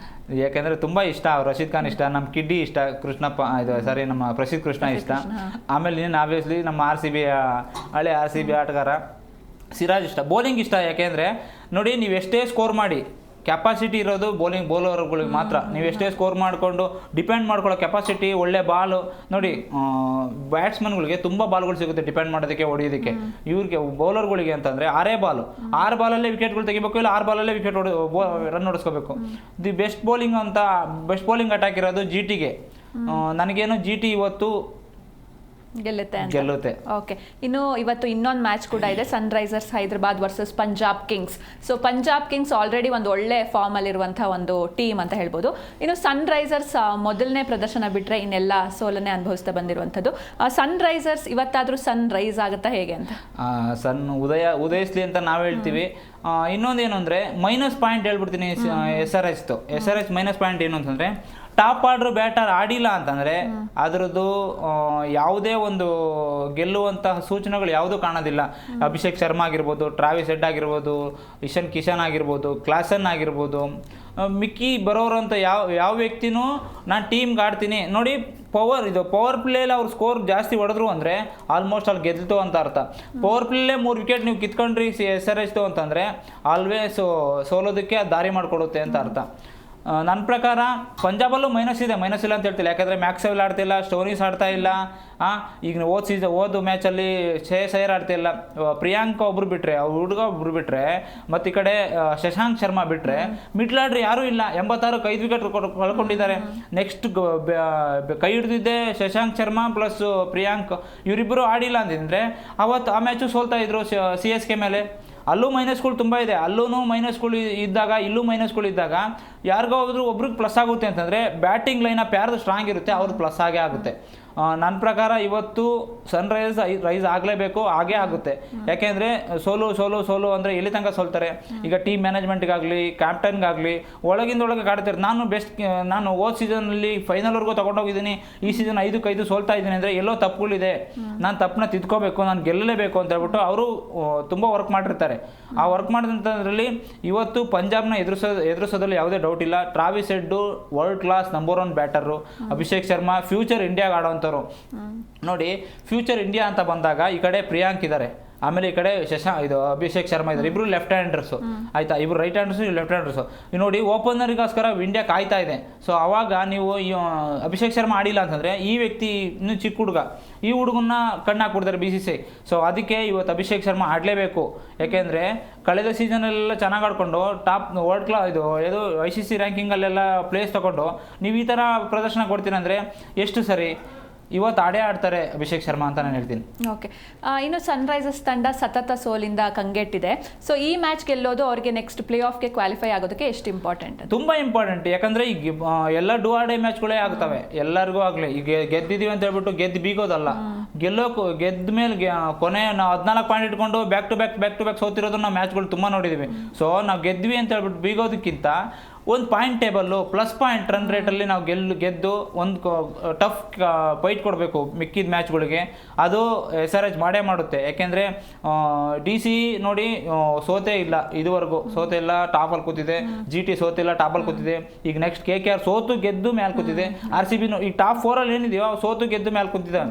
ಯಾಕೆಂದರೆ ತುಂಬ ಇಷ್ಟ, ರಶೀದ್ ಖಾನ್ ಇಷ್ಟ, ನಮ್ಮ ಕಿಡ್ಡಿ ಇಷ್ಟ, ನಮ್ಮ ಪ್ರಸಿದ್ಧ ಕೃಷ್ಣ ಇಷ್ಟ. ಆಮೇಲೆ ನೀನು ಆಬ್ವಿಯಸ್ಲಿ ನಮ್ಮ ಹಳೆ RCB ಆಟಗಾರ ಸಿರಾಜ್ ಇಷ್ಟ. ಬೌಲಿಂಗ್ ಇಷ್ಟ. ಯಾಕೆಂದರೆ ನೋಡಿ, ನೀವು ಎಷ್ಟೇ ಸ್ಕೋರ್ ಮಾಡಿ ಕೆಪಾಸಿಟಿ ಇರೋದು ಬೌಲರ್ಗಳಿಗೆ ಮಾತ್ರ. ನೀವು ಎಷ್ಟೇ ಸ್ಕೋರ್ ಮಾಡಿಕೊಂಡು ಡಿಪೆಂಡ್ ಮಾಡ್ಕೊಳ್ಳೋ ಕೆಪಾಸಿಟಿ, ಒಳ್ಳೆ ಬಾಲು ನೋಡಿ. ಬ್ಯಾಟ್ಸ್ಮನ್ಗಳಿಗೆ ತುಂಬ ಬಾಲ್ಗಳು ಸಿಗುತ್ತೆ ಡಿಪೆಂಡ್ ಮಾಡೋದಕ್ಕೆ, ಹೊಡೆಯೋದಕ್ಕೆ. ಇವ್ರಿಗೆ ಬೌಲರ್ಗಳಿಗೆ ಅಂತಂದರೆ 6 ಬಾಲಲ್ಲೇ ವಿಕೆಟ್ಗಳು ತೆಗಿಬೇಕು, ಇಲ್ಲ 6 ಬಾಲಲ್ಲೇ ರನ್ ಹೊಡಿಸ್ಕೋಬೇಕು. ಬೆಸ್ಟ್ ಬೌಲಿಂಗ್ ಅಟ್ಯಾಕ್ ಇರೋದು GTಗೆ. ನನಗೇನು GT ಇವತ್ತು ಗೆಲ್ಲುತ್ತೆ. ಓಕೆ, ಇನ್ನು ಇವತ್ತು ಇನ್ನೊಂದು ಮ್ಯಾಚ್ ಕೂಡ ಇದೆ, Sunrisers Hyderabad versus Punjab Kings. So Punjab Kings already ಒಂದು ಒಳ್ಳೆ ಫಾರ್ಮ್ ಅಲ್ಲಿರುವಂಥ ಒಂದು ಟೀಮ್ ಅಂತ ಹೇಳ್ಬೋದು. ಇನ್ನು ಸನ್ರೈಸರ್ಸ್ ಮೊದಲನೇ ಪ್ರದರ್ಶನ ಬಿಟ್ಟರೆ ಇನ್ನೆಲ್ಲ ಸೋಲನ್ನೇ ಅನುಭವಿಸ್ತಾ ಬಂದಿರುವಂಥದ್ದು. ಸನ್ರೈಸರ್ಸ್ ಇವತ್ತಾದರೂ ಸನ್ ರೈಸ್ ಆಗುತ್ತಾ ಹೇಗೆ ಅಂತ? ಉದಯಿಸ್ಲಿ ಅಂತ ನಾವು ಹೇಳ್ತೀವಿ. ಇನ್ನೊಂದೇನು ಅಂದರೆ ಮೈನಸ್ ಪಾಯಿಂಟ್ ಹೇಳ್ಬಿಡ್ತೀನಿ. SRH ಮೈನಸ್ ಪಾಯಿಂಟ್ ಏನು ಅಂತಂದರೆ, ಟಾಪ್ ಆರ್ಡ್ರು ಬ್ಯಾಟರ್ ಆಡಿಲ್ಲ ಅಂತಂದರೆ ಅದರದ್ದು ಯಾವುದೇ ಒಂದು ಗೆಲ್ಲುವಂತಹ ಸೂಚನೆಗಳು ಯಾವುದೂ ಕಾಣೋದಿಲ್ಲ. ಅಭಿಷೇಕ್ ಶರ್ಮಾ ಆಗಿರ್ಬೋದು, ಟ್ರಾವಿಸ್ ಹೆಡ್ ಆಗಿರ್ಬೋದು, ಇಶಾನ್ ಕಿಶನ್ ಆಗಿರ್ಬೋದು, ಕ್ಲಾಸನ್ ಆಗಿರ್ಬೋದು, ಮಿಕ್ಕಿ ಬರೋರಂಥ ಯಾವ ವ್ಯಕ್ತಿನೂ ನಾನು ಟೀಮ್ಗೆ ಆಡ್ತೀನಿ ನೋಡಿ. ಪವರ್ ಪ್ಲೇಲಿ ಅವ್ರು ಸ್ಕೋರ್ ಜಾಸ್ತಿ ಹೊಡೆದ್ರು ಅಂದರೆ ಆಲ್ಮೋಸ್ಟ್ ಅಲ್ಲಿ ಗೆದ್ದಿತು ಅಂತ ಅರ್ಥ. ಪವರ್ ಪ್ಲೇಲೇ 3 ವಿಕೆಟ್ ನೀವು ಕಿತ್ಕೊಂಡ್ರಿ SRH ಅಂತಂದರೆ ಆಲ್ವೇಸ್ ಸೋಲೋದಕ್ಕೆ ಅದು ದಾರಿ ಮಾಡಿಕೊಡುತ್ತೆ ಅಂತ ಅರ್ಥ. ನನ್ನ ಪ್ರಕಾರ ಪಂಜಾಬಲ್ಲೂ ಮೈನಸ್ ಇಲ್ಲ ಅಂತ ಹೇಳ್ತಿಲ್ಲ. ಯಾಕಂದರೆ ಮ್ಯಾಕ್ಸ್ವೆಲ್ ಆಡ್ತಿಲ್ಲ, ಸ್ಟೋನಿಸ್ ಆಡ್ತಾ ಇಲ್ಲ. ಈಗ ಹೋದ ಮ್ಯಾಚಲ್ಲಿ ಶ್ರೇಯಸ್ ಅಯ್ಯರ್ ಆಡ್ತಿಲ್ಲ, ಪ್ರಿಯಾಂಕ ಒಬ್ರು ಬಿಟ್ಟರೆ, ಹುಡುಗ ಒಬ್ರು ಬಿಟ್ಟರೆ, ಮತ್ತು ಈ ಕಡೆ ಶಶಾಂಕ್ ಶರ್ಮಾ ಬಿಟ್ಟರೆ ಮಿಡ್ಲ್ ಆರ್ಡ್ರ್ ಯಾರೂ ಇಲ್ಲ. 86ಕ್ಕೆ 5 ವಿಕೆಟ್ ಕಳ್ಕೊಂಡಿದ್ದಾರೆ. ನೆಕ್ಸ್ಟ್ ಕೈ ಹಿಡಿದಿದ್ದೆ ಶಶಾಂಕ್ ಶರ್ಮಾ ಪ್ಲಸ್ ಪ್ರಿಯಾಂಕ್, ಇವರಿಬ್ಬರು ಆಡಿಲ್ಲ ಅಂತಂದರೆ ಅವತ್ತು ಆ ಮ್ಯಾಚು ಸೋಲ್ತಾ ಇದ್ರು CSK ಮೇಲೆ. ಅಲ್ಲೂ ಮೈನಸ್ಗಳು ತುಂಬ ಇದೆ. ಅಲ್ಲೂ ಮೈನಸ್ಗಳು ಇದ್ದಾಗ ಇಲ್ಲೂ ಮೈನಸ್ಗಳು ಇದ್ದಾಗ ಯಾರಿಗೋ ಒಬ್ರಿಗೆ ಪ್ಲಸ್ ಆಗುತ್ತೆ ಅಂತಂದರೆ ಬ್ಯಾಟಿಂಗ್ ಲೈನಪ್ ಯಾರ್ದು ಸ್ಟ್ರಾಂಗ್ ಇರುತ್ತೆ ಅವ್ರದ್ದು ಪ್ಲಸ್ ಆಗೇ ಆಗುತ್ತೆ. ನನ್ನ ಪ್ರಕಾರ ಇವತ್ತು ರೈಸ್ ಆಗಲೇಬೇಕು, ಹಾಗೇ ಆಗುತ್ತೆ. ಯಾಕೆಂದರೆ ಸೋಲು ಅಂದರೆ ಎಲ್ಲಿ ತನಕ ಸೋಲ್ತಾರೆ. ಈಗ ಟೀಮ್ ಮ್ಯಾನೇಜ್ಮೆಂಟ್ಗಾಗಲಿ ಕ್ಯಾಪ್ಟನ್ಗಾಗಲಿ ಒಳಗೆ ಕಾಡ್ತಾರೆ. ನಾನು ಹೋದ ಸೀಸನಲ್ಲಿ ಫೈನಲ್ವರೆಗೂ ತೊಗೊಂಡೋಗಿದ್ದೀನಿ, ಈ ಸೀಸನ್ 5-5 ಸೋಲ್ತಾ ಇದ್ದೀನಿ ಅಂದರೆ ಎಲ್ಲೋ ತಪ್ಪುಗಳಿದೆ, ನಾನು ತಪ್ಪನ್ನ ತಿದ್ಕೋಬೇಕು, ನಾನು ಗೆಲ್ಲಲೇಬೇಕು ಅಂತ ಹೇಳ್ಬಿಟ್ಟು ಅವರು ತುಂಬ ವರ್ಕ್ ಮಾಡಿರ್ತಾರೆ. ಆ ವರ್ಕ್ ಮಾಡಿದಂಥದ್ರಲ್ಲಿ ಇವತ್ತು ಪಂಜಾಬ್ನ ಎದುರಿಸೋದ್ರಲ್ಲಿ ಯಾವುದೇ ಡೌಟ್ ಇಲ್ಲ. Travis head world class number 1 batter. Abhishek Sharma future ಇಂಡಿಯಾಗೆ ಆಡೋವಂಥವ್ರು. ನೋಡಿ, ಫ್ಯೂಚರ್ ಇಂಡಿಯಾ ಅಂತ ಬಂದಾಗ ಈ ಕಡೆ ಪ್ರಿಯಾಂಕ್ ಇದ್ದಾರೆ, ಆಮೇಲೆ ಈ ಕಡೆ ಅಭಿಷೇಕ್ ಶರ್ಮಾ ಇದ್ದಾರೆ, ಇಬ್ರು ಲೆಫ್ಟ್ ಹ್ಯಾಂಡರ್ಸು ಆಯ್ತಾ, ಇಬ್ರು ರೈಟ್ ಹ್ಯಾಂಡರ್ಸು ಲೆಫ್ಟ್ ಹ್ಯಾಂಡರ್ಸು. ನೋಡಿ, ಓಪನರಿಗೋಸ್ಕರ ಇಂಡಿಯಾ ಕಾಯ್ತಾ ಇದೆ. ಸೊ ಅವಾಗ ನೀವು ಅಭಿಷೇಕ್ ಶರ್ಮಾ ಆಡಿಲ್ಲ ಅಂತಂದರೆ ಈ ವ್ಯಕ್ತಿ ಇನ್ನೂ ಚಿಕ್ಕ ಹುಡುಗ, ಈ ಹುಡುಗನ್ನ ಕಣ್ಣು ಹಾಕ್ಬಿಡ್ತಾರೆ BCCI. ಸೊ ಅದಕ್ಕೆ ಇವತ್ತು ಅಭಿಷೇಕ್ ಶರ್ಮಾ ಆಡಲೇಬೇಕು. ಯಾಕೆಂದರೆ ಕಳೆದ ಸೀಸನಲ್ಲೆಲ್ಲ ಚೆನ್ನಾಗಿ ಆಡ್ಕೊಂಡು ಟಾಪ್ ವರ್ಲ್ಡ್ ಕ್ಲಾಸ್ ಇದು ICC ರ್ಯಾಂಕಿಂಗಲ್ಲೆಲ್ಲ ಪ್ಲೇಸ್ ತೊಗೊಂಡು ನೀವು ಈ ಥರ ಪ್ರದರ್ಶನ ಕೊಡ್ತೀನಿ ಅಂದರೆ ಎಷ್ಟು ಸರಿ? ಇವತ್ತು ಆಡ್ತಾರೆ ಅಭಿಷೇಕ್ ಶರ್ಮಾ ಅಂತ ನಾನು ಹೇಳ್ತೀನಿ. ಓಕೆ, ಇನ್ನು ಸನ್ರೈಸರ್ಸ್ ತಂಡ ಸತತ ಸೋಲಿಂದ ಕಂಗೆಟ್ಟಿದೆ. ಸೊ ಈ ಮ್ಯಾಚ್ ಗೆಲ್ಲೋದು ಅವ್ರಿಗೆ ನೆಕ್ಸ್ಟ್ ಪ್ಲೇ ಆಫ್ಗೆ ಕ್ವಾಲಿಫೈ ಆಗೋದಕ್ಕೆ ಎಷ್ಟು ಇಂಪಾರ್ಟೆಂಟ್? ತುಂಬ ಇಂಪಾರ್ಟೆಂಟ್. ಯಾಕಂದರೆ ಈಗ ಎಲ್ಲ ಡೂ ಆರ್ ಡೇ ಮ್ಯಾಚ್ಗಳೇ ಆಗ್ತವೆ ಎಲ್ಲರಿಗೂ ಆಗಲಿ. ಈಗ ಗೆದ್ದಿದ್ದೀವಿ ಅಂತ ಹೇಳ್ಬಿಟ್ಟು ಗೆದ್ದು ಬೀಗೋದಲ್ಲ, ಗೆದ್ದ ಮೇಲೆ ಕೊನೆ ನಾವು 14 ಪಾಯಿಂಟ್ ಇಟ್ಕೊಂಡು ಬ್ಯಾಕ್ ಟು ಬ್ಯಾಕ್ ಸೋತಿರೋದು ನಾವು ಮ್ಯಾಚ್ಗಳು ತುಂಬ ನೋಡಿದ್ದೀವಿ. ಸೊ ನಾವು ಗೆದ್ವಿ ಅಂತ ಹೇಳ್ಬಿಟ್ಟು ಬೀಗೋದಕ್ಕಿಂತ ಒಂದು point table plus point run ರೇಟಲ್ಲಿ ನಾವು ಗೆದ್ದು ಒಂದು ಟಫ್ ಫೈಟ್ ಕೊಡಬೇಕು ಮಿಕ್ಕಿದ ಮ್ಯಾಚ್ಗಳಿಗೆ. ಅದು SRH ಮಾಡೇ ಮಾಡುತ್ತೆ. ಯಾಕೆಂದರೆ DC ನೋಡಿ ಸೋತೆ ಇಲ್ಲ, ಇದುವರೆಗೂ ಸೋತೆ ಇಲ್ಲ, ಟಾಪಲ್ಲಿ ಕೂತಿದೆ. GT ಸೋತಿಲ್ಲ, ಟಾಪಲ್ಲಿ ಕೂತಿದೆ. ಈಗ ನೆಕ್ಸ್ಟ್ KKR ಸೋತು ಗೆದ್ದು ಮೇಲೆ ಕೂತಿದೆ. RCB ಈ ಟಾಪ್ 4ಅಲ್ಲಿ ಏನಿದೆಯೋ ಸೋತು ಗೆದ್ದು ಮೇಲೆ ಕೂತಿದೆ.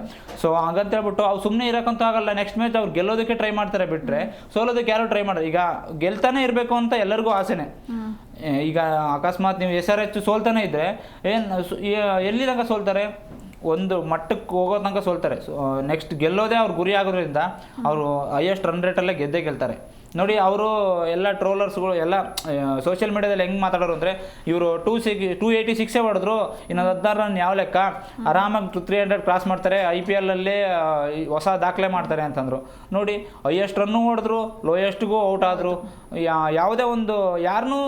ಸೊ ಹಾಗಂತ ಹೇಳ್ಬಿಟ್ಟು ಅವ್ರು ಸುಮ್ಮನೆ ಇರೋಕ್ಕಂತೂ ಆಗಲ್ಲ. ನೆಕ್ಸ್ಟ್ ಮ್ಯಾಚ್ ಅವ್ರು ಗೆಲ್ಲೋದಕ್ಕೆ ಟ್ರೈ ಮಾಡ್ತಾರೆ, ಬಿಟ್ಟರೆ ಸೋಲೋದಕ್ಕೆ ಯಾರು ಟ್ರೈ ಮಾಡೋದು. ಈಗ ಗೆಲ್ತಾನೆ ಇರಬೇಕು ಅಂತ ಎಲ್ಲರಿಗೂ ಆಸೆನೆ. ಈಗ ಅಕಸ್ಮಾತ್ ನೀವು SRH ಸೋಲ್ತಾನೆ ಇದ್ದರೆ ಎಲ್ಲಿ ತನಕ ಸೋಲ್ತಾರೆ? ಒಂದು ಮಟ್ಟಕ್ಕೆ ಹೋಗೋ ತನಕ ಸೋಲ್ತಾರೆ. ನೆಕ್ಸ್ಟ್ ಗೆಲ್ಲೋದೇ ಅವ್ರ ಗುರಿ ಆಗೋದ್ರಿಂದ ಅವರು ಹೈಯೆಸ್ಟ್ ರನ್ ರೇಟಲ್ಲೇ ಗೆಲ್ತಾರೆ. ನೋಡಿ, ಅವರು ಎಲ್ಲ ಟ್ರೋಲರ್ಸ್ಗಳು ಎಲ್ಲ ಸೋಷಿಯಲ್ ಮೀಡಿಯಾದಲ್ಲಿ ಹೆಂಗೆ ಮಾತಾಡೋರು ಅಂದರೆ, ಇವರು 286 ಹೊಡೆದ್ರು, ಇನ್ನೊಂದು 16 ರನ್ ಯಾವ ಲೆಕ್ಕ, ಆರಾಮಾಗಿ 300 ಕ್ರಾಸ್ ಮಾಡ್ತಾರೆ, IPL ಅಲ್ಲೇ ಹೊಸ ದಾಖಲೆ ಮಾಡ್ತಾರೆ ಅಂತಂದರು. ನೋಡಿ, ಹೈಯೆಸ್ಟ್ ರನ್ನು ಹೊಡೆದ್ರು, ಲೋಯೆಸ್ಟ್ಗೂ ಔಟ್ ಆದರು. ಯಾವುದೇ ಒಂದು ಯಾರನ್ನೂ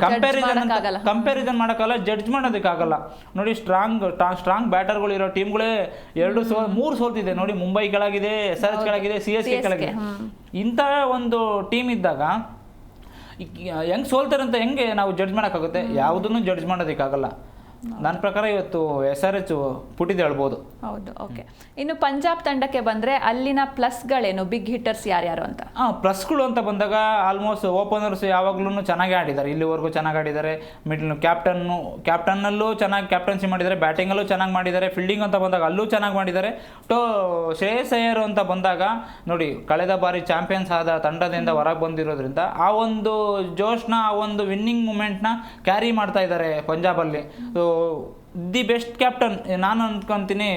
ಕಂಪ್ಯಾರಿಸನ್ ಮಾಡೋಕ್ಕಲ್ಲ, ಜಡ್ಜ್ ಮಾಡೋದಕ್ಕಾಗಲ್ಲ. ನೋಡಿ, ಸ್ಟ್ರಾಂಗ್ ಬ್ಯಾಟರ್ಗಳು ಇರೋ ಟೀಮ್ಗಳೇ 3 ಸೋಲ್ತಿದೆ. ನೋಡಿ, ಮುಂಬೈ ಕೆಳಗಿದೆ, SRH ಕೆಳಗಿದೆ, CSK ಕೆಳಗಿದೆ. ಇಂಥ ಒಂದು ಟೀಮ್ ಇದ್ದಾಗ ಹೆಂಗೆ ಸೋಲ್ತಾರೆ ಅಂತ ಹೆಂಗೆ ನಾವು ಜಡ್ಜ್ ಮಾಡೋಕ್ಕಾಗುತ್ತೆ? ಯಾವುದನ್ನು ಜಡ್ಜ್ ಮಾಡೋದಕ್ಕಾಗಲ್ಲ. ನನ್ನ ಪ್ರಕಾರ ಇವತ್ತು SRH ಪುಟಿದೆ ಹೇಳ್ಬೋದು. ಹೌದು. ಓಕೆ, ಇನ್ನು ಪಂಜಾಬ್ ತಂಡಕ್ಕೆ ಬಂದರೆ ಅಲ್ಲಿನ ಪ್ಲಸ್ಗಳೇನು, ಬಿಗ್ ಹಿಟ್ಟರ್ಸ್ ಯಾರ್ಯಾರು ಅಂತ? ಪ್ಲಸ್ಗಳು ಅಂತ ಬಂದಾಗ ಆಲ್ಮೋಸ್ಟ್ ಓಪನರ್ಸ್ ಯಾವಾಗಲೂ ಚೆನ್ನಾಗಿ ಆಡಿದ್ದಾರೆ, ಇಲ್ಲಿವರೆಗೂ ಚೆನ್ನಾಗಿ ಆಡಿದ್ದಾರೆ. ಕ್ಯಾಪ್ಟನ್ನಲ್ಲೂ ಚೆನ್ನಾಗಿ ಕ್ಯಾಪ್ಟನ್ಸಿ ಮಾಡಿದ್ದಾರೆ, ಬ್ಯಾಟಿಂಗಲ್ಲೂ ಚೆನ್ನಾಗಿ ಮಾಡಿದ್ದಾರೆ, ಫೀಲ್ಡಿಂಗ್ ಅಂತ ಬಂದಾಗ ಅಲ್ಲೂ ಚೆನ್ನಾಗಿ ಮಾಡಿದ್ದಾರೆ. ಶ್ರೇಯಸ್ ಅಯ್ಯರ್ ಅಂತ ಬಂದಾಗ ನೋಡಿ, ಕಳೆದ ಬಾರಿ ಚಾಂಪಿಯನ್ಸ್ ಆದ ತಂಡದಿಂದ ಹೊರಗೆ ಬಂದಿರೋದ್ರಿಂದ ಆ ಒಂದು ಜೋಶ್ನ, ಆ ಒಂದು ವಿನ್ನಿಂಗ್ ಮೂಮೆಂಟ್ನ ಕ್ಯಾರಿ ಮಾಡ್ತಾ ಇದ್ದಾರೆ ಪಂಜಾಬಲ್ಲಿ. ದಿ ಬೆಸ್ಟ್ ಕ್ಯಾಪ್ಟನ್ ನಾನು ಅಂದ್ಕೊತೀನಿ.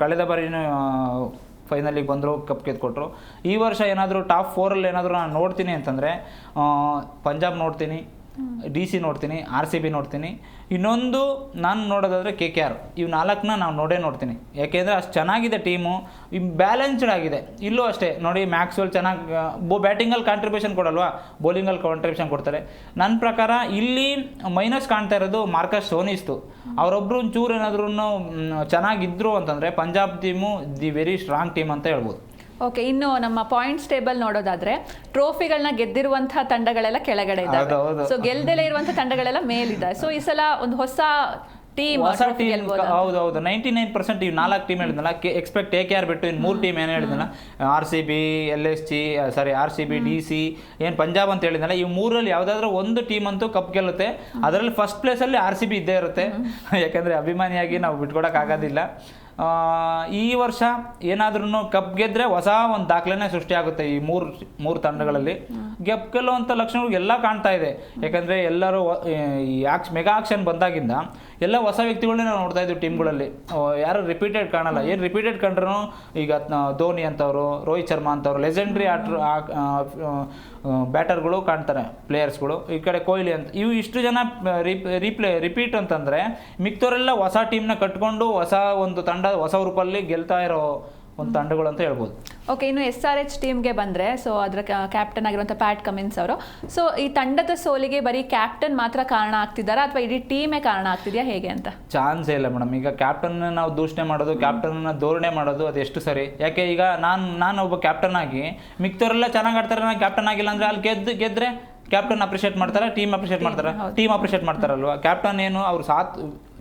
ಕಳೆದ ಬಾರಿನೂ ಫೈನಲಿಗೆ ಬಂದರು, ಕಪ್ ಗೆದ್ಕೊಟ್ರು. ಈ ವರ್ಷ ಏನಾದರೂ ಟಾಪ್ 4ಅಲ್ಲಿ ಏನಾದರೂ ನಾನು ನೋಡ್ತೀನಿ ಅಂತಂದರೆ ಪಂಜಾಬ್ ನೋಡ್ತೀನಿ, DC ನೋಡ್ತೀನಿ, RCB ನೋಡ್ತೀನಿ. ಇನ್ನೊಂದು ನಾನು ನೋಡೋದಾದರೆ KKR. ಇವು 4ನ್ನ ನಾವು ನೋಡ್ತೀನಿ. ಯಾಕೆಂದರೆ ಅಷ್ಟು ಚೆನ್ನಾಗಿದೆ ಟೀಮು, ಬ್ಯಾಲೆನ್ಸ್ಡ್ ಆಗಿದೆ. ಇಲ್ಲೂ ಅಷ್ಟೇ ನೋಡಿ, ಮ್ಯಾಕ್ಸ್ವೆಲ್ ಚೆನ್ನಾಗಿ ಬ್ಯಾಟಿಂಗಲ್ಲಿ ಕಾಂಟ್ರಿಬ್ಯೂಷನ್ ಕೊಡಲ್ವಾ, ಬೌಲಿಂಗಲ್ಲಿ ಕಾಂಟ್ರಿಬ್ಯೂಷನ್ ಕೊಡ್ತಾರೆ. ನನ್ನ ಪ್ರಕಾರ ಇಲ್ಲಿ ಮೈನಸ್ ಕಾಣ್ತಾ ಇರೋದು ಮಾರ್ಕಸ್ ಸ್ಟೋನಿಸ್ತು. ಅವರೊಬ್ಬರು ಒಂಚೂರು ಏನಾದ್ರೂ ಚೆನ್ನಾಗಿದ್ರು ಅಂತಂದರೆ Punjab team the very strong team ಅಂತ ಹೇಳ್ಬೋದು. ಓಕೆ, ಇನ್ನು ನಮ್ಮ ಪಾಯಿಂಟ್ಸ್ ಟೇಬಲ್ ನೋಡೋದಾದ್ರೆ ಟ್ರೋಫಿಗಳನ್ನ ಗೆದ್ದಿರುವಂತಹ ತಂಡಗಳೆಲ್ಲ ಕೆಳಗಡೆ ಇದ್ದಾವೆ. ಸೊ ಗೆಲ್ದಲೇ ಇರುವಂತಹ ತಂಡಗಳೆಲ್ಲ ಮೇಲಿದ್ದಾವೆ. ಸೊ ಈ ಸಲ ಒಂದು ಹೊಸ ಟೀಮ್ ಹೌದೌದು 99% ಈ 4 ಟೀಮ್ ಹೇಳಿದ್ನಲ್ಲ, ಎಕ್ಸ್ಪೆಕ್ಟ್ KKR ಬಿಟ್ಟು ಇನ್ನು 3 ಟೀಮ್ ಏನು ಹೇಳಿದ್ನಲ್ಲ, RCB, RCB, DC, ಏನು ಪಂಜಾಬ್ ಅಂತ ಹೇಳಿದ್ನಲ್ಲ, ಈ 3ರಲ್ಲಿ ಯಾವುದಾದ್ರೂ ಒಂದು ಟೀಮ್ ಅಂತೂ ಕಪ್ ಗೆಲ್ಲುತ್ತೆ. ಅದರಲ್ಲಿ ಫಸ್ಟ್ ಪ್ಲೇಸಲ್ಲಿ RCB ಇದ್ದೇ ಇರುತ್ತೆ. ಯಾಕಂದರೆ ಅಭಿಮಾನಿಯಾಗಿ ನಾವು ಬಿಟ್ಕೊಡೋಕ್ಕಾಗೋದಿಲ್ಲ. ಈ ವರ್ಷ ಏನಾದ್ರೂ ಕಪ್ ಗೆದ್ರೆ ಹೊಸ ಒಂದು ದಾಖಲೆನೇ ಸೃಷ್ಟಿಯಾಗುತ್ತೆ. ಈ ಮೂರು ತಂಡಗಳಲ್ಲಿ ಕಪ್ ಗೆಲ್ಲುವಂಥ ಲಕ್ಷಣಗಳು ಎಲ್ಲ ಕಾಣ್ತಾ ಇದೆ. ಯಾಕಂದರೆ ಎಲ್ಲರೂ ಈ ಮೆಗಾ ಆಕ್ಷನ್ ಬಂದಾಗಿಂದ ಎಲ್ಲ ಹೊಸ ವ್ಯಕ್ತಿಗಳನ್ನೇ ನಾವು ನೋಡ್ತಾ ಇದ್ದೀವಿ ಟೀಮ್ಗಳಲ್ಲಿ. ಯಾರು ರಿಪೀಟೆಡ್ ಕಾಣಲ್ಲ. ಏನು ರಿಪೀಟೆಡ್ ಕಂಡ್ರೂ ಈಗ ಧೋನಿ ಅಂತವರು, ರೋಹಿತ್ ಶರ್ಮಾ ಅಂತವರು ಲೆಜೆಂಡ್ರಿ ಬ್ಯಾಟರ್ಗಳು ಕಾಣ್ತಾರೆ, ಪ್ಲೇಯರ್ಸ್ಗಳು. ಈ ಕಡೆ ಕೊಹ್ಲಿ ಅಂತ, ಇಷ್ಟು ಜನ ರಿಪೀಟ್ ಅಂತಂದರೆ ಮಿಕ್ತವರೆಲ್ಲ ಹೊಸ ಟೀಮ್ನ ಕಟ್ಕೊಂಡು ಹೊಸ ಒಂದು ತಂಡ ಹೊಸ ರೂಪಲ್ಲಿ ಗೆಲ್ತಾ ಇರೋ ಒಂದು ತಂಡಗಳು ಅಂತ ಹೇಳ್ಬೋದು. ಓಕೆ, ಇನ್ನು SRH ಟೀಮ್ಗೆ ಬಂದರೆ, ಸೊ ಅದರ ಕ್ಯಾಪ್ಟನ್ ಆಗಿರುವಂಥ ಪ್ಯಾಟ್ ಕಮಿನ್ಸ್ ಅವರು, ಸೊ ಈ ತಂಡದ ಸೋಲಿಗೆ ಬರೀ ಕ್ಯಾಪ್ಟನ್ ಮಾತ್ರ ಕಾರಣ ಆಗ್ತಿದ್ದಾರಾ ಅಥವಾ ಇಡೀ ಟೀಮೇ ಕಾರಣ ಆಗ್ತಿದೆಯಾ, ಹೇಗೆ ಅಂತ? ಚಾನ್ಸೇ ಇಲ್ಲ ಮೇಡಮ್. ಈಗ ಕ್ಯಾಪ್ಟನ್ ನಾವು ದೂಷಣೆ ಮಾಡೋದು, ಕ್ಯಾಪ್ಟನ್ನ ಧೋರಣೆ ಮಾಡೋದು ಅದು ಎಷ್ಟು ಸರಿ? ಯಾಕೆ ಈಗ ನಾನು ಒಬ್ಬ ಕ್ಯಾಪ್ಟನ್ ಆಗಿ ಮಿಕ್ತವರೆಲ್ಲ ಚೆನ್ನಾಗಿ ಆಡ್ತಾರೆ, ನಾನು ಕ್ಯಾಪ್ಟನ್ ಆಗಿಲ್ಲ ಅಂದರೆ ಅಲ್ಲಿ ಗೆದ್ದರೆ ಕ್ಯಾಪ್ಟನ್ ಅಪ್ರಿಷಿಯೇಟ್ ಮಾಡ್ತಾರೆ, ಟೀಮ್ ಅಪ್ರಿಷಿಯೇಟ್ ಮಾಡ್ತಾರೆ, ಟೀಮ್ ಅಪ್ರಿಷಿಯೇಟ್ ಮಾಡ್ತಾರಲ್ವ. ಕ್ಯಾಪ್ಟನ್ ಏನು ಅವ್ರು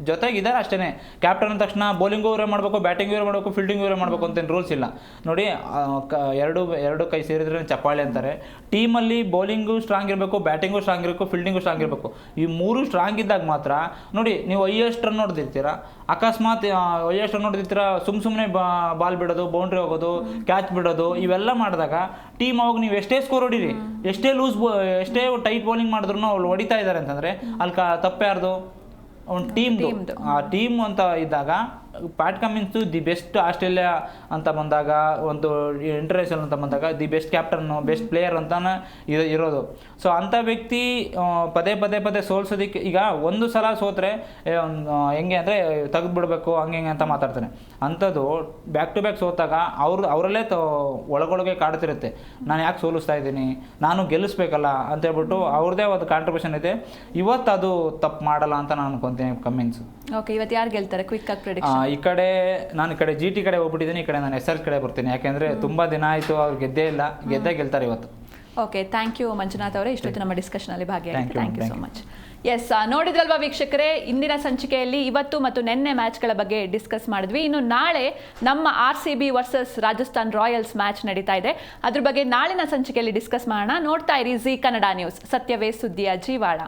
ಜೊತೆಗಿದ್ದಾರೆ ಅಷ್ಟೇ. ಕ್ಯಾಪ್ಟನ್ ಅಂದ ತಕ್ಷಣ ಬೌಲಿಂಗು ಇವರೇ ಮಾಡಬೇಕು, ಬ್ಯಾಟಿಂಗ್ ಇವರೇ ಮಾಡಬೇಕು, ಫೀಲ್ಡಿಂಗ್ ಇವರೇ ಮಾಡಬೇಕು ಅಂತೇನು ರೂಲ್ಸ್ ಇಲ್ಲ ನೋಡಿ. ಎರಡು ಕೈ ಸೇರಿದ್ರೆ ಚಪ್ಪಾಳೆ ಅಂತಾರೆ. ಟೀಮಲ್ಲಿ ಬೌಲಿಂಗು ಸ್ಟ್ರಾಂಗ್ ಇರಬೇಕು, ಬ್ಯಾಟಿಂಗು ಸ್ಟ್ರಾಂಗ್ ಇರಬೇಕು, ಫೀಲ್ಡಿಂಗು ಸ್ಟ್ರಾಂಗ್ ಇರಬೇಕು. ಈ ಮೂರು ಸ್ಟ್ರಾಂಗ್ ಇದ್ದಾಗ ಮಾತ್ರ ನೋಡಿ ನೀವು ಹೈಯೆಸ್ಟ್ ರನ್ ನೋಡ್ದಿರ್ತೀರಾ. ಅಕಸ್ಮಾತ್ ಹೈಯೆಸ್ಟ್ ರನ್ ನೋಡ್ದಿರ್ತೀರಾ, ಸುಮ್ಮನೆ ಬಾಲ್ ಬಿಡೋದು, ಬೌಂಡ್ರಿ ಹೋಗೋದು, ಕ್ಯಾಚ್ ಬಿಡೋದು, ಇವೆಲ್ಲ ಮಾಡಿದಾಗ ಟೀಮ್ ಅವಾಗ ನೀವು ಎಷ್ಟೇ ಸ್ಕೋರ್ ಹೊಡೀರಿ, ಎಷ್ಟೇ ಎಷ್ಟೇ ಟೈಟ್ ಬೌಲಿಂಗ್ ಮಾಡಿದ್ರು ಅವ್ರು ಹೊಡಿತಾ ಇದ್ದಾರೆ ಅಂತಂದರೆ ಅಲ್ಲಿ ತಪ್ಪೇ ಯಾರ್ದು? ಒಂದು ಟೀಮ್ ಅಂತ ಇದ್ದಾಗ Pat Cummins the best Australia ಅಂತ ಬಂದಾಗ, ಒಂದು ಇಂಟರ್ನ್ಯಾಷನಲ್ ಅಂತ ಬಂದಾಗ the best captain, best player ಅಂತಾನೆ ಇರೋದು. ಸೊ ಅಂಥ ವ್ಯಕ್ತಿ ಪದೇ ಸೋಲ್ಸೋದಕ್ಕೆ, ಈಗ ಒಂದು ಸಲ ಸೋತ್ರೆ ಹೆಂಗೆ ಅಂದರೆ ತೆಗೆದುಬಿಡ್ಬೇಕು ಹಂಗೆ ಅಂತ ಮಾತಾಡ್ತಾನೆ. ಅಂಥದ್ದು ಬ್ಯಾಕ್ ಟು ಬ್ಯಾಕ್ ಸೋತಾಗ ಅವರಲ್ಲೇ ಒಳಗೊಳಗೆ ಕಾಡ್ತಿರುತ್ತೆ, ನಾನು ಯಾಕೆ ಸೋಲಿಸ್ತಾ ಇದ್ದೀನಿ, ನಾನು ಗೆಲ್ಲಿಸ್ಬೇಕಲ್ಲ ಅಂತೇಳ್ಬಿಟ್ಟು ಅವ್ರದ್ದೇ ಒಂದು ಕಾಂಟ್ರಿಬ್ಯೂಷನ್ ಇದೆ. ಇವತ್ತು ಅದು ತಪ್ಪು ಮಾಡಲ್ಲ ಅಂತ ನಾನು ಅನ್ಕೊತೀನಿ ಕಮಿನ್ಸ್. ಓಕೆ, ಇವತ್ತು ಯಾರು ಗೆಲ್ತಾರೆ ಕ್ವಿಕ್ ಆಗಿ ಪ್ರೆಡಿಕ್ಷನ್? ನಾನು ಈ ಕಡೆ GT ಕಡೆ ಹೋಗ್ಬಿಟ್ಟಿದ್ದೀನಿ, ಈ ಕಡೆ ನಾನು SRH ಕಡೆ ಬರ್ತೀನಿ. ಯಾಕೆಂದರೆ ತುಂಬ ದಿನ ಆಯಿತು ಅವ್ರು ಗೆದ್ದೇ ಇಲ್ಲ, ಗೆಲ್ತಾರೆ ಇವತ್ತು. ಓಕೆ, ಥ್ಯಾಂಕ್ ಯು ಮಂಜುನಾಥ್ ಅವರೇ, ಇಷ್ಟೊತ್ತು ನಮ್ಮ ಡಿಸ್ಕಷನಲ್ಲಿ ಭಾಗಿಯಾಗಿ thank you so much. Yes, ನೋಡಿದ್ರಲ್ವಾ ವೀಕ್ಷಕರೇ, ಇಂದಿನ ಸಂಚಿಕೆಯಲ್ಲಿ ಇವತ್ತು ಮತ್ತು ನೆನ್ನೆ ಮ್ಯಾಚ್ಗಳ ಬಗ್ಗೆ ಡಿಸ್ಕಸ್ ಮಾಡಿದ್ವಿ. ಇನ್ನು ನಾಳೆ ನಮ್ಮ RCB versus Rajasthan Royals match ನಡೀತಾ ಇದೆ. ಅದ್ರ ಬಗ್ಗೆ ನಾಳಿನ ಸಂಚಿಕೆಯಲ್ಲಿ ಡಿಸ್ಕಸ್ ಮಾಡೋಣ. ನೋಡ್ತಾ ಇರಿ ಜೀ ಕನ್ನಡ ನ್ಯೂಸ್, ಸತ್ಯವೇ ಸುದ್ದಿಯ ಜೀವಾಳ.